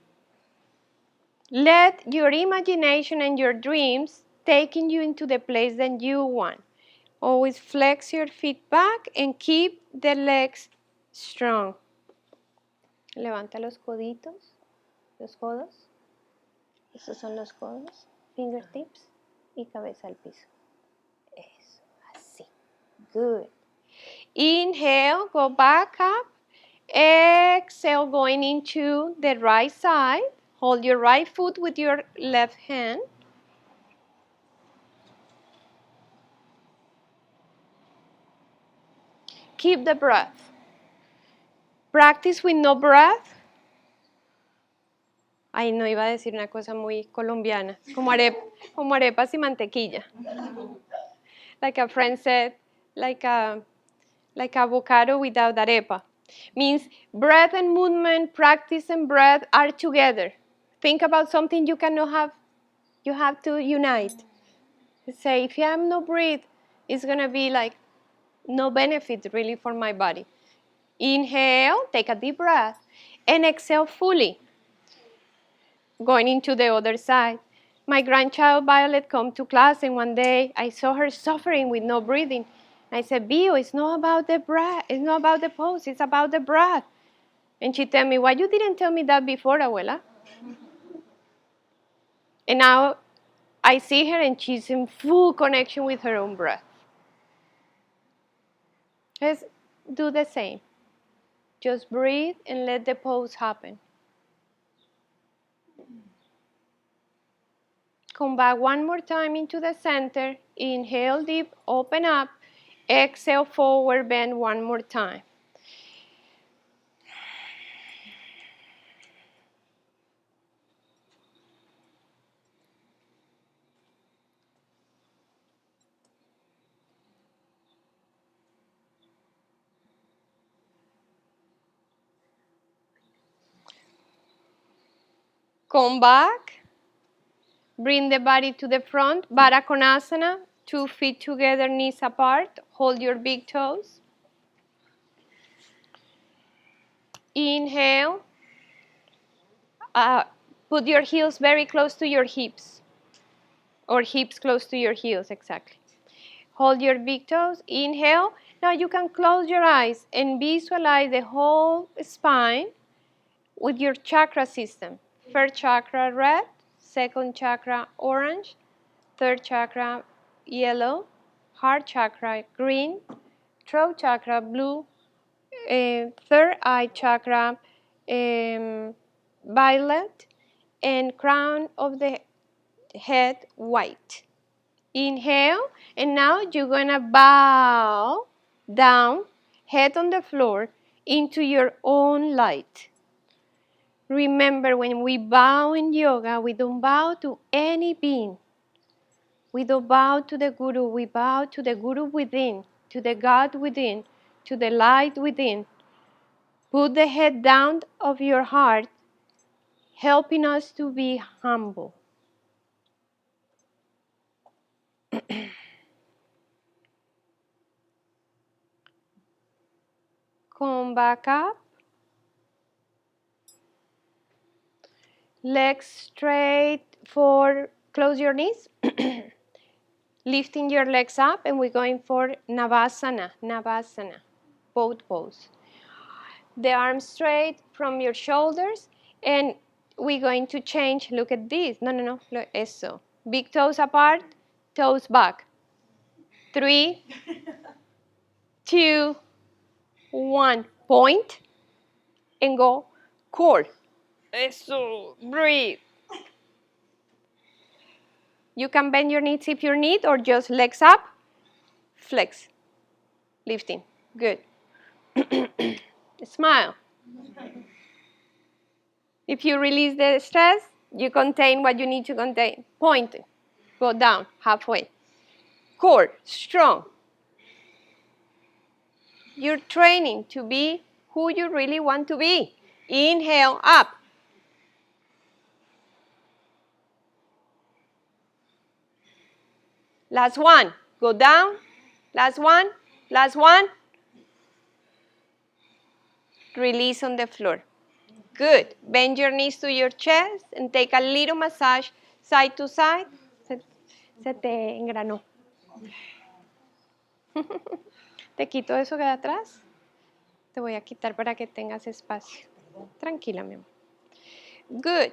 Let your imagination and your dreams taking you into the place that you want. Always flex your feet back and keep the legs strong. Levanta los coditos, los codos. Estos son los codos, fingertips y cabeza al piso. Eso, así. Good. Inhale, go back up. Exhale, going into the right side. Hold your right foot with your left hand. Keep the breath. Practice with no breath. Ay, no, iba a decir una cosa muy colombiana, como arepas y mantequilla. Like a friend said, like avocado without arepa. Means breath and movement, practice and breath are together. Think about something you cannot have, you have to unite. Say, if you have no breath, it's going to be like no benefit really for my body. Inhale, take a deep breath, and exhale fully. Going into the other side. My grandchild Violet come to class, and one day I saw her suffering with no breathing. I said, Bio, it's not about the breath, it's not about the pose, it's about the breath. And she told me, why you didn't tell me that before, Abuela? And now I see her and she's in full connection with her own breath. Let's do the same. Just breathe and let the pose happen. Come back one more time into the center. Inhale deep, open up. Exhale, forward bend one more time. Come back. Bring the body to the front. Baddha Konasana. 2 feet together, knees apart. Hold your big toes. Inhale. Put your heels very close to your hips. Or hips close to your heels, exactly. Hold your big toes. Inhale. Now you can close your eyes and visualize the whole spine with your chakra system. First chakra, red. Second chakra, orange. Third chakra, yellow. Heart chakra, green. Throat chakra, blue. Third eye chakra, violet. And crown of the head, white. Inhale, and now you're going to bow down, head on the floor, into your own light. Remember, when we bow in yoga, we don't bow to any being. We don't bow to the Guru, we bow to the Guru within, to the God within, to the light within. Put the head down of your heart, helping us to be humble. Come back up. Legs straight forward, close your knees. Lifting your legs up, and we're going for Navasana, both pose. The arms straight from your shoulders, and we're going to change. Look at this. No. Look, eso. Big toes apart, toes back. 3, 2, 1. Point, and go core. Eso. Breathe. You can bend your knees if you need, or just legs up, flex, lifting. Good. Smile. If you release the stress, you contain what you need to contain. Point, go down halfway. Core, strong. You're training to be who you really want to be. Inhale, up. Last one. Go down. Last one. Last one. Release on the floor. Good. Bend your knees to your chest and take a little massage side to side. Se te engranó. Te quito eso que de atrás. Te voy a quitar para que tengas espacio. Tranquila, mi amor. Good.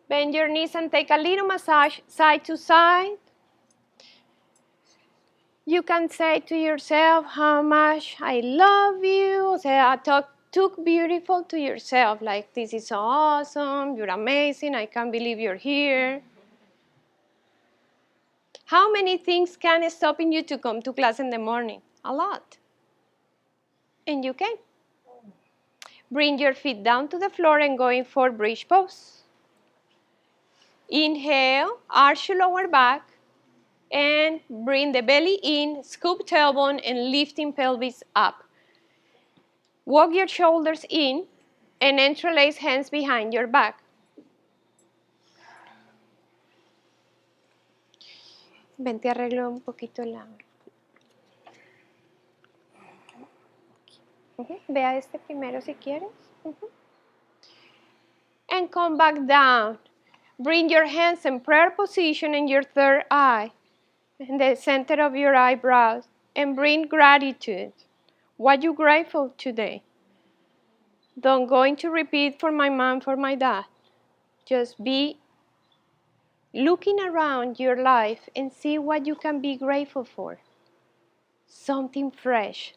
Bend your knees and take a little massage side to side. You can say to yourself how much I love you. O sea, talk beautiful to yourself. Like, this is so awesome. You're amazing. I can't believe you're here. How many things can stopping you to come to class in the morning? A lot. And you can. Bring your feet down to the floor and going for bridge pose. Inhale, arch your lower back, and bring the belly in, scoop tailbone, and lifting pelvis up. Walk your shoulders in, and interlace hands behind your back. Ven, te arreglo un poquito la... Ve a este primero si quieres. And come back down. Bring your hands in prayer position in your third eye, in the center of your eyebrows, and bring gratitude. What you grateful today? Don't going to repeat for my mom, for my dad. Just be looking around your life and see what you can be grateful for. Something fresh.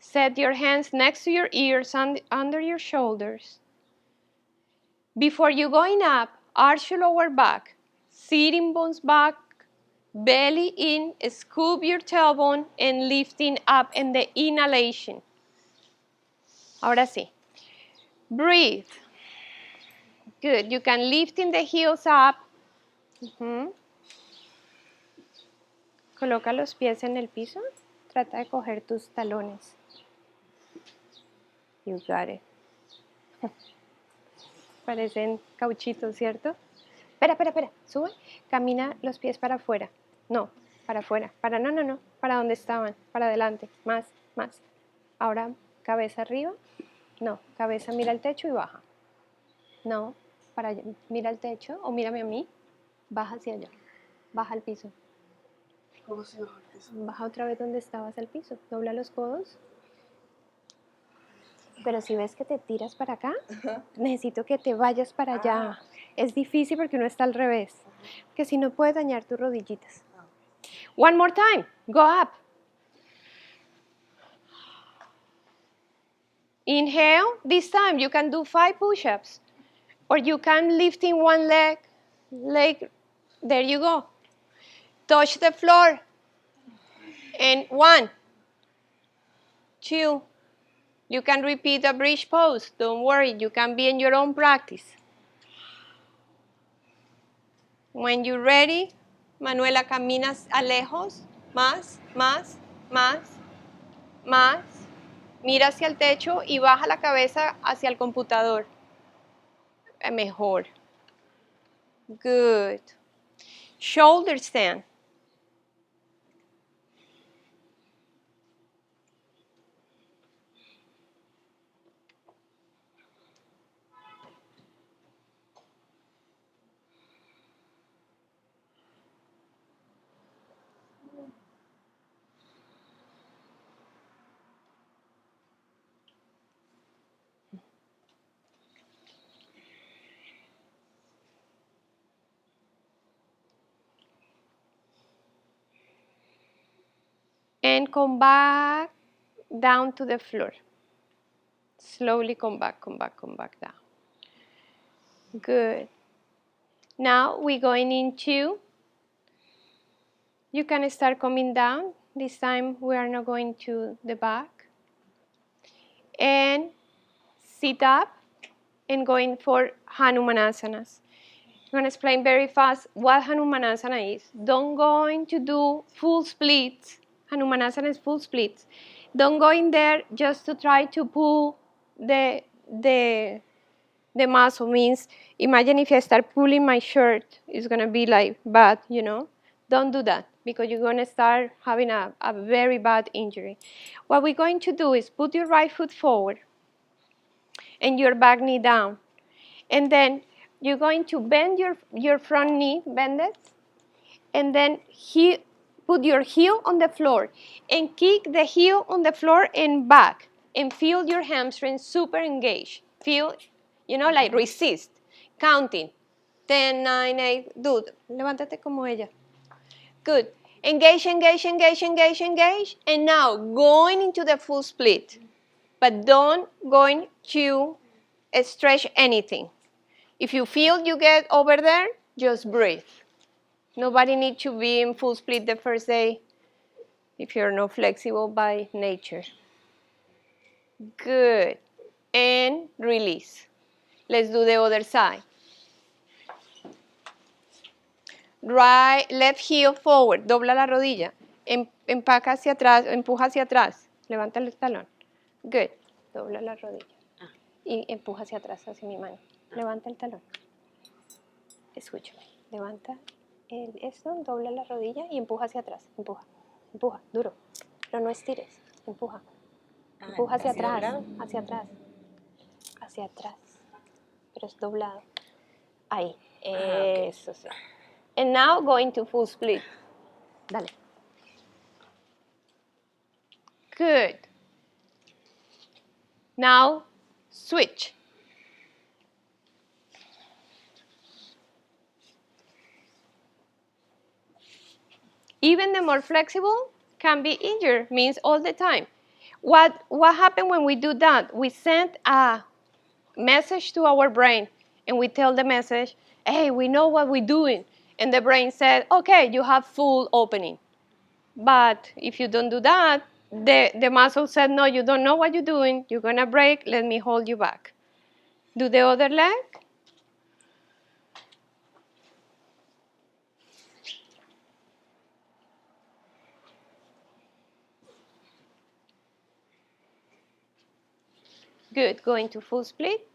Set your hands next to your ears and under your shoulders. Before you going up, arch your lower back, sitting bones back, belly in, scoop your tailbone, and lifting up in the inhalation. Ahora sí. Breathe. Good. You can lift in the heels up. Coloca los pies en el piso. Trata de coger tus talones. You got it. Parecen cauchitos, ¿cierto? Espera. Sube. Camina los pies para afuera. No, para afuera. No. Para donde estaban. Para adelante. Más. Ahora, cabeza arriba. No, cabeza mira el techo y baja. No, para allá. Mira el techo o mírame a mí. Baja hacia allá. Baja al piso. ¿Cómo se baja el piso? Baja otra vez donde estabas al piso. Dobla los codos. Pero si ves que te tiras para acá, necesito que te vayas para allá. Es difícil porque uno está al revés. Que si no puedes dañar tus rodillitas. One more time. Go up. Inhale. This time you can do 5 push-ups. Or you can lift in one leg. There you go. Touch the floor. And 1, 2. You can repeat a bridge pose. Don't worry, you can be in your own practice. When you're ready, Manuela, caminas a lejos. Más. Mira hacia el techo y baja la cabeza hacia el computador. Mejor. Good. Shoulder stand. And come back down to the floor. Slowly come back down. Good. Now we're going into, you can start coming down. This time we are not going to the back. And sit up and going for Hanumanasanas. I'm going to explain very fast what Hanumanasana is. Don't going to do full splits. Hanumanasana is full splits. Don't go in there just to try to pull the the muscle. Means, imagine if I start pulling my shirt, it's going to be like bad, you know. Don't do that, because you're going to start having a very bad injury. What we're going to do is put your right foot forward and your back knee down. And then you're going to bend your front knee, bend it, and then put your heel on the floor and kick the heel on the floor and back, and feel your hamstrings super engaged. Feel, you know, like resist, counting. 10, 9, 8, dude, levántate como ella. Good. Engage, engage, engage, engage, engage. And now going into the full split. But don't going to stretch anything. If you feel you get over there, just breathe. Nobody needs to be in full split the first day if you're not flexible by nature. Good. And release. Let's do the other side. Right, left heel forward. Dobla la rodilla. Empaca hacia atrás, empuja hacia atrás. Levanta el talón. Good. Dobla la rodilla. Y empuja hacia atrás, hacia mi mano. Levanta el talón. Escúchame. Levanta esto, dobla la rodilla y empuja hacia atrás. Empuja. Empuja, duro. Pero no estires. Empuja. Empuja hacia atrás. Doblado. Hacia atrás. Hacia atrás. Pero es doblado. Ahí. Eso sí. And now going to full split. Dale. Good. Now switch. Even the more flexible can be injured, means all the time. What happens when we do that? We send a message to our brain, and we tell the message, hey, we know what we're doing. And the brain said, okay, you have full opening. But if you don't do that, the muscle said, no, you don't know what you're doing. You're going to break. Let me hold you back. Do the other leg. Good. Going to full split.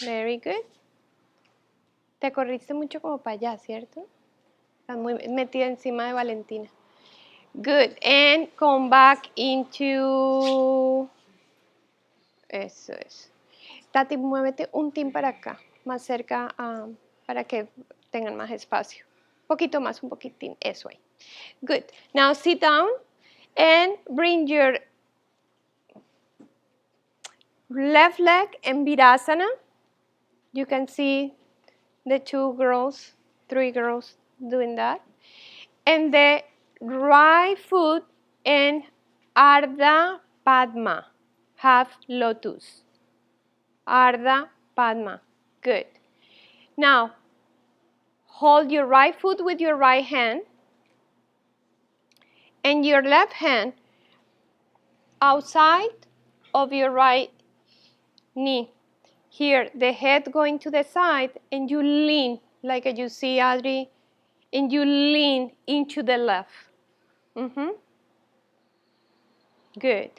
Very good. Te corriste mucho como para allá, ¿cierto? Estás muy metida encima de Valentina. Good. And come back into... Eso es. Tati, muévete un tin para acá, más cerca, para que tengan más espacio. Un poquito más, un poquitín. Eso ahí. Good. Now sit down and bring your left leg in Virasana. You can see the 2 girls, 3 girls doing that. And the right foot in Ardha Padma, half lotus. Ardha Padma. Good. Now, hold your right foot with your right hand and your left hand outside of your right knee. Here, the head going to the side, and you lean, like you see Adri, and you lean into the left. Good.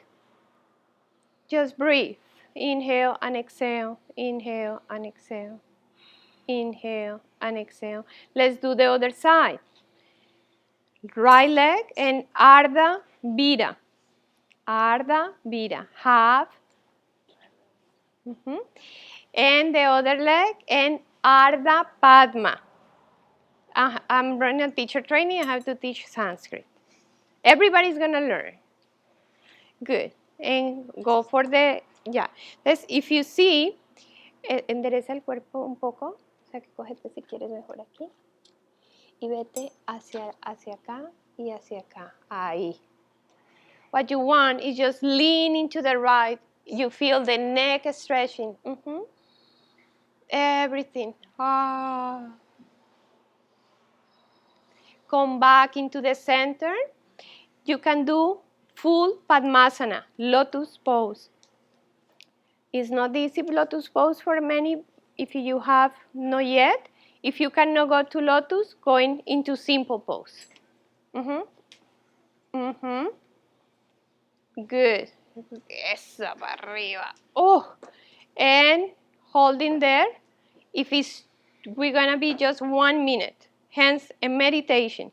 Just breathe. Inhale and exhale. Inhale and exhale. Inhale and exhale. Let's do the other side. Right leg and Ardha Vira. Ardha Vira. Half. And the other leg and Ardha Padma. I'm running a teacher training. I have to teach Sanskrit. Everybody's going to learn. Good. And go for the, yeah. If you see, endereza el cuerpo un poco. O sea, que cógete si quieres mejor aquí. Y vete hacia acá y hacia acá. Ahí. What you want is just lean into the right. You feel the neck stretching. Everything. Come back into the center. You can do full Padmasana, lotus pose. It's not the easy lotus pose for many if you have not yet. If you cannot go to lotus, going into simple pose. Good. Esa para arriba. Oh, and holding there. If it's, we're gonna be just 1 minute. Hence, a meditation.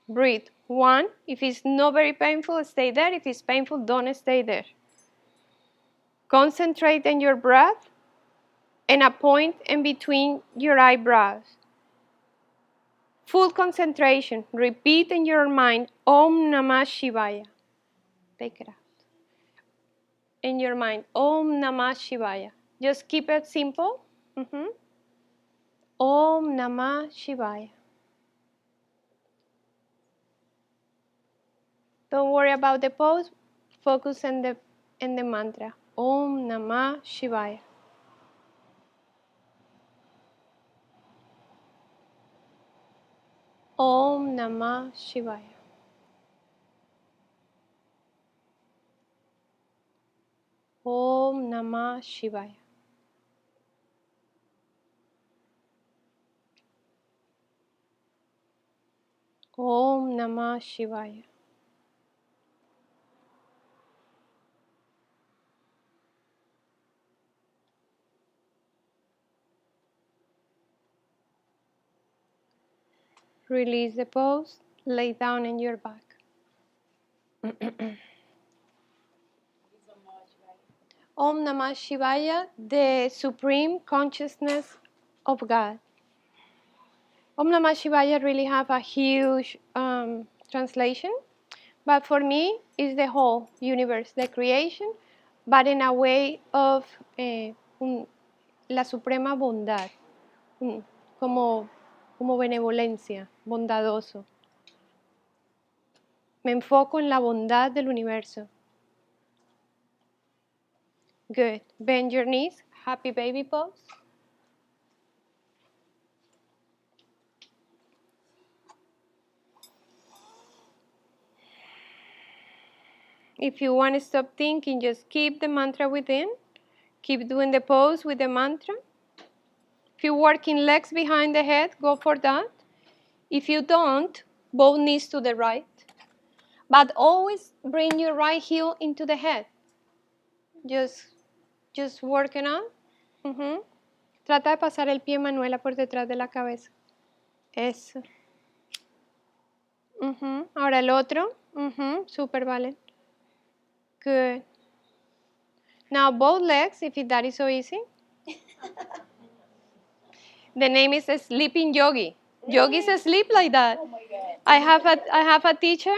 Breathe. 1. If it's not very painful, stay there. If it's painful, don't stay there. Concentrate on your breath and a point in between your eyebrows. Full concentration. Repeat in your mind, Om Namah Shivaya. Take it out. In your mind, Om Namah Shivaya. Just keep it simple. Om Namah Shivaya. Don't worry about the pose. Focus on the mantra. Om Namah Shivaya. Om Namah Shivaya. Om Namah Shivaya. Om Namah Shivaya. Release the pose. Lay down on your back. Om Namah Shivaya, the supreme consciousness of God. Om Namah Shivaya really have a huge translation, but for me, it's the whole universe, the creation, but in a way of la suprema bondad, como benevolencia, bondadoso. Me enfoco en la bondad del universo. Good. Bend your knees. Happy baby pose. If you want to stop thinking, just keep the mantra within. Keep doing the pose with the mantra. If you're working legs behind the head, go for that. If you don't, both knees to the right. But always bring your right heel into the head. Just working on. Trata de pasar el pie, Manuela, por detrás de la cabeza. Eso. Ahora el otro. Super, vale. Good. Now both legs, if that is so easy. The name is Sleeping Yogi. Yogis sleep like that. Oh my God. I have a teacher,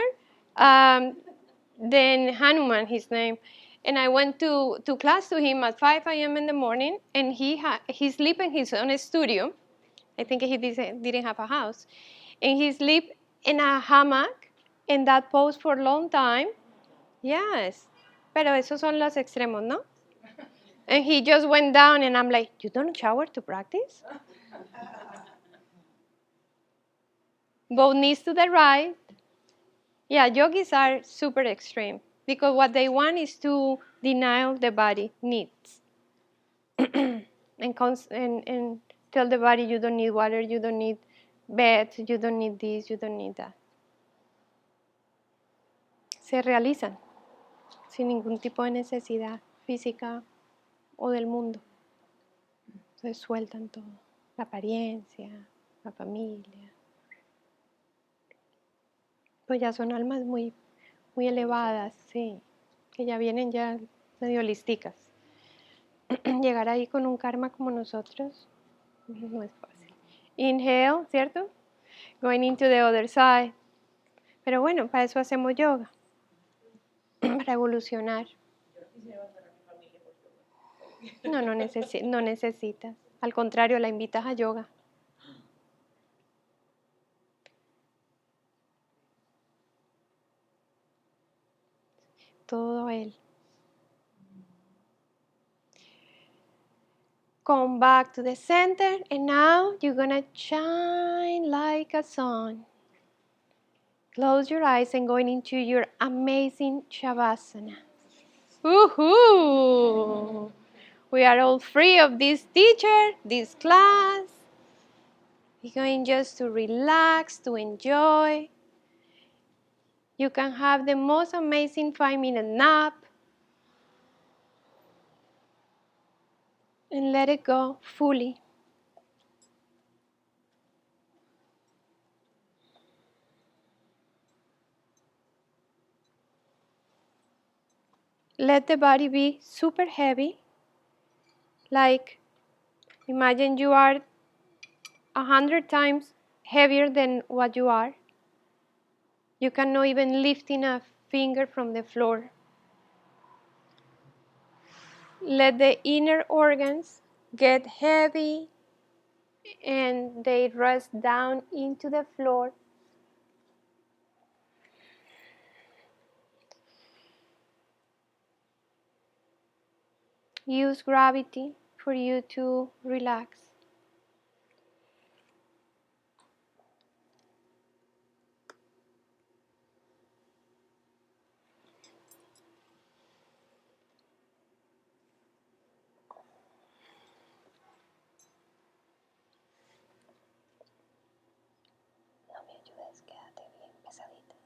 then Hanuman, his name, and I went to class to him at 5 a.m. in the morning, and he sleep in his own studio. I think he didn't have a house, and he sleep in a hammock in that pose for a long time. Yes, pero esos son los extremos, ¿no? And he just went down, and I'm like, you don't shower to practice? Both knees to the right. Yeah, yogis are super extreme because what they want is to deny the body needs and tell the body you don't need water, you don't need bed, you don't need this, you don't need that. Se realizan sin ningún tipo de necesidad física o del mundo. Se sueltan todo, la apariencia, la familia. Pues ya son almas muy elevadas, sí, que ya vienen ya medio listicas. Llegar ahí con un karma como nosotros no es fácil. Inhale, ¿cierto? Going into the other side. Pero bueno, para eso hacemos yoga. Para evolucionar. No necesitas. Al contrario, la invitas a yoga. Todo él. Come back to the center, and now you're gonna shine like a sun. Close your eyes and going into your amazing Savasana. Woohoo! We are all free of this teacher, this class. We're going just to relax, to enjoy. You can have the most amazing 5-minute nap and let it go fully. Let the body be super heavy, like imagine you are 100 times heavier than what you are. You cannot even lifting a finger from the floor. Let the inner organs get heavy and they rest down into the floor. Use gravity for you to relax. No me ayudes, quédate bien pesadita.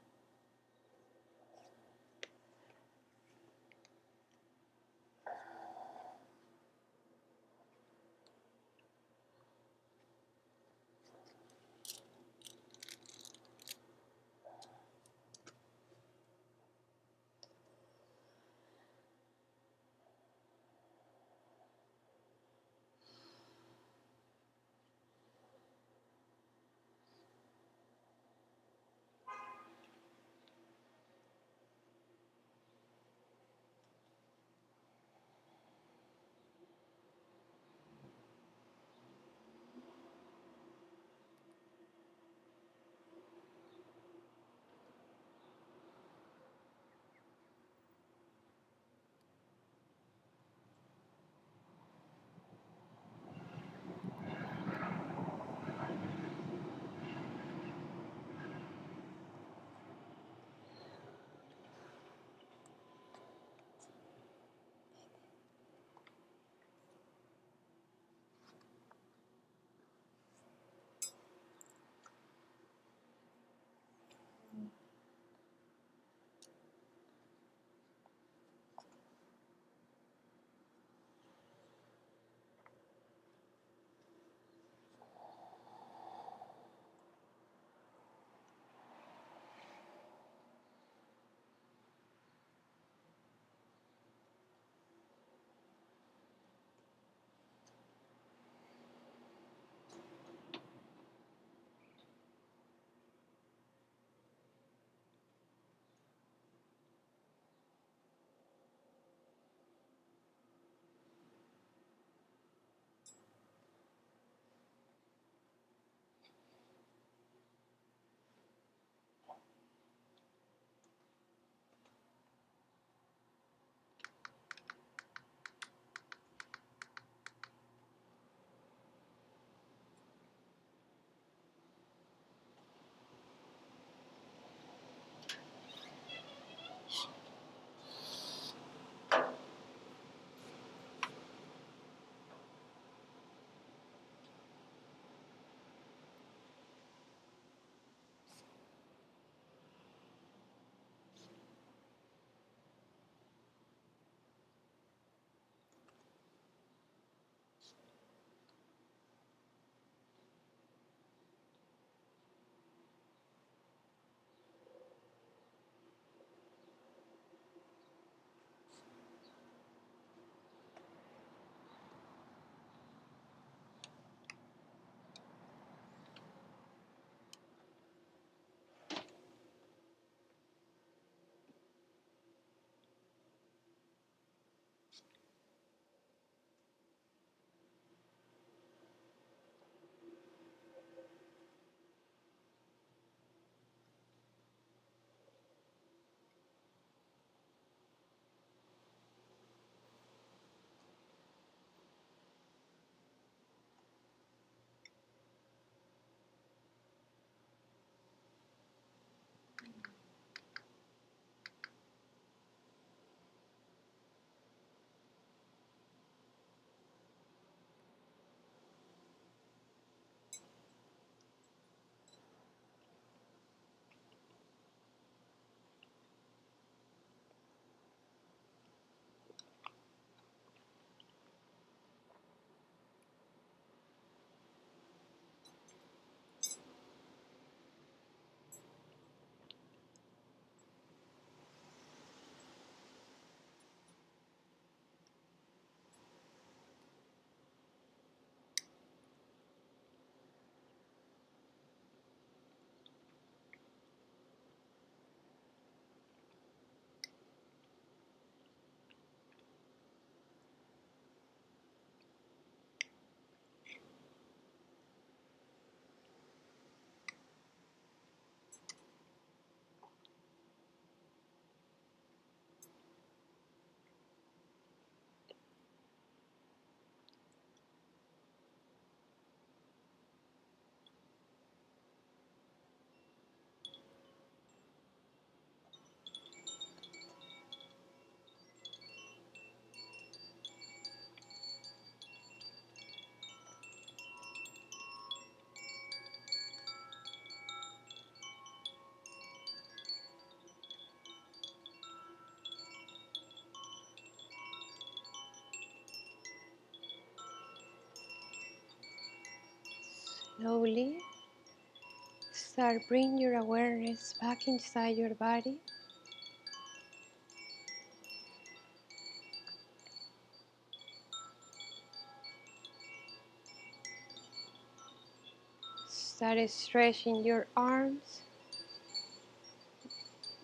Slowly start bringing your awareness back inside your body. Start stretching your arms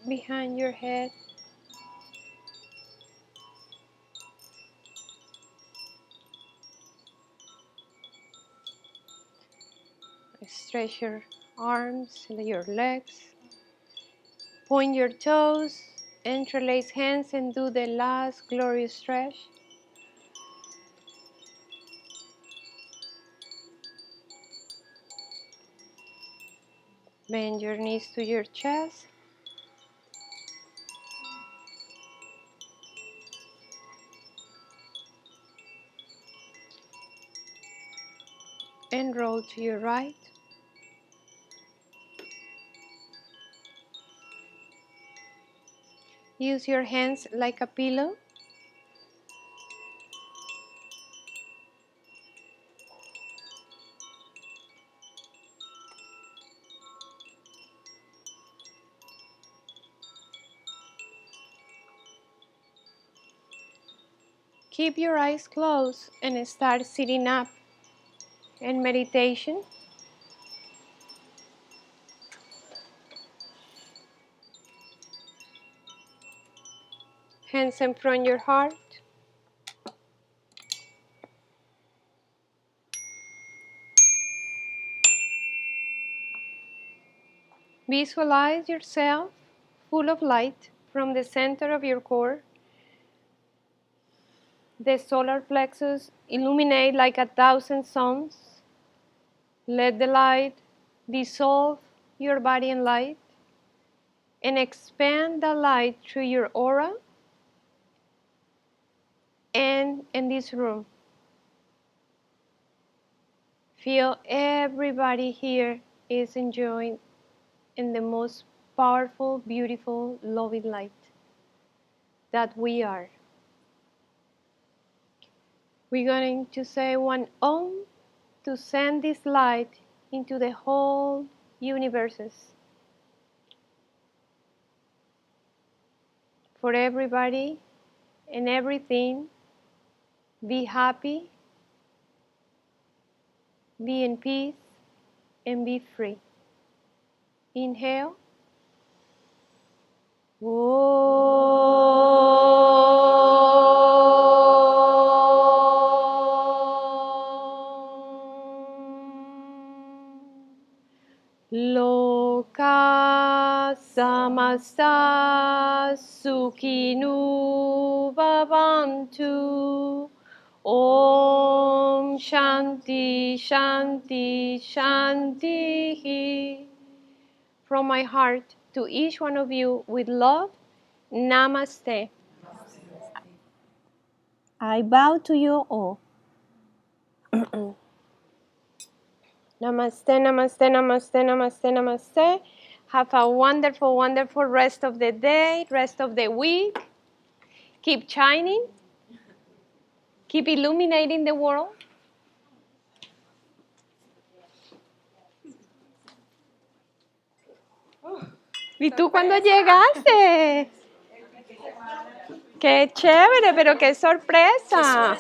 behind your head. Stretch your arms, your legs. Point your toes, interlace hands, and do the last glorious stretch. Bend your knees to your chest. And roll to your right. Use your hands like a pillow. Keep your eyes closed and start sitting up in meditation. Hands in front of your heart. Visualize yourself full of light from the center of your core. The solar plexus illuminate like 1,000 suns. Let the light dissolve your body in light and expand the light through your aura and in this room. Feel everybody here is enjoying in the most powerful, beautiful, loving light that we are. We're going to say one Om to send this light into the whole universes. For everybody and everything, be happy, be in peace, and be free. Inhale. Loka samasta sukhinu bhavantu. Om Shanti Shanti Shanti. From my heart to each one of you with love, Namaste. I bow to you all. Namaste, namaste, namaste, namaste, namaste. Have a wonderful, wonderful rest of the day, rest of the week. Keep shining. Keep illuminating the world. ¿Y tú cuándo llegaste? Qué chévere, pero qué sorpresa.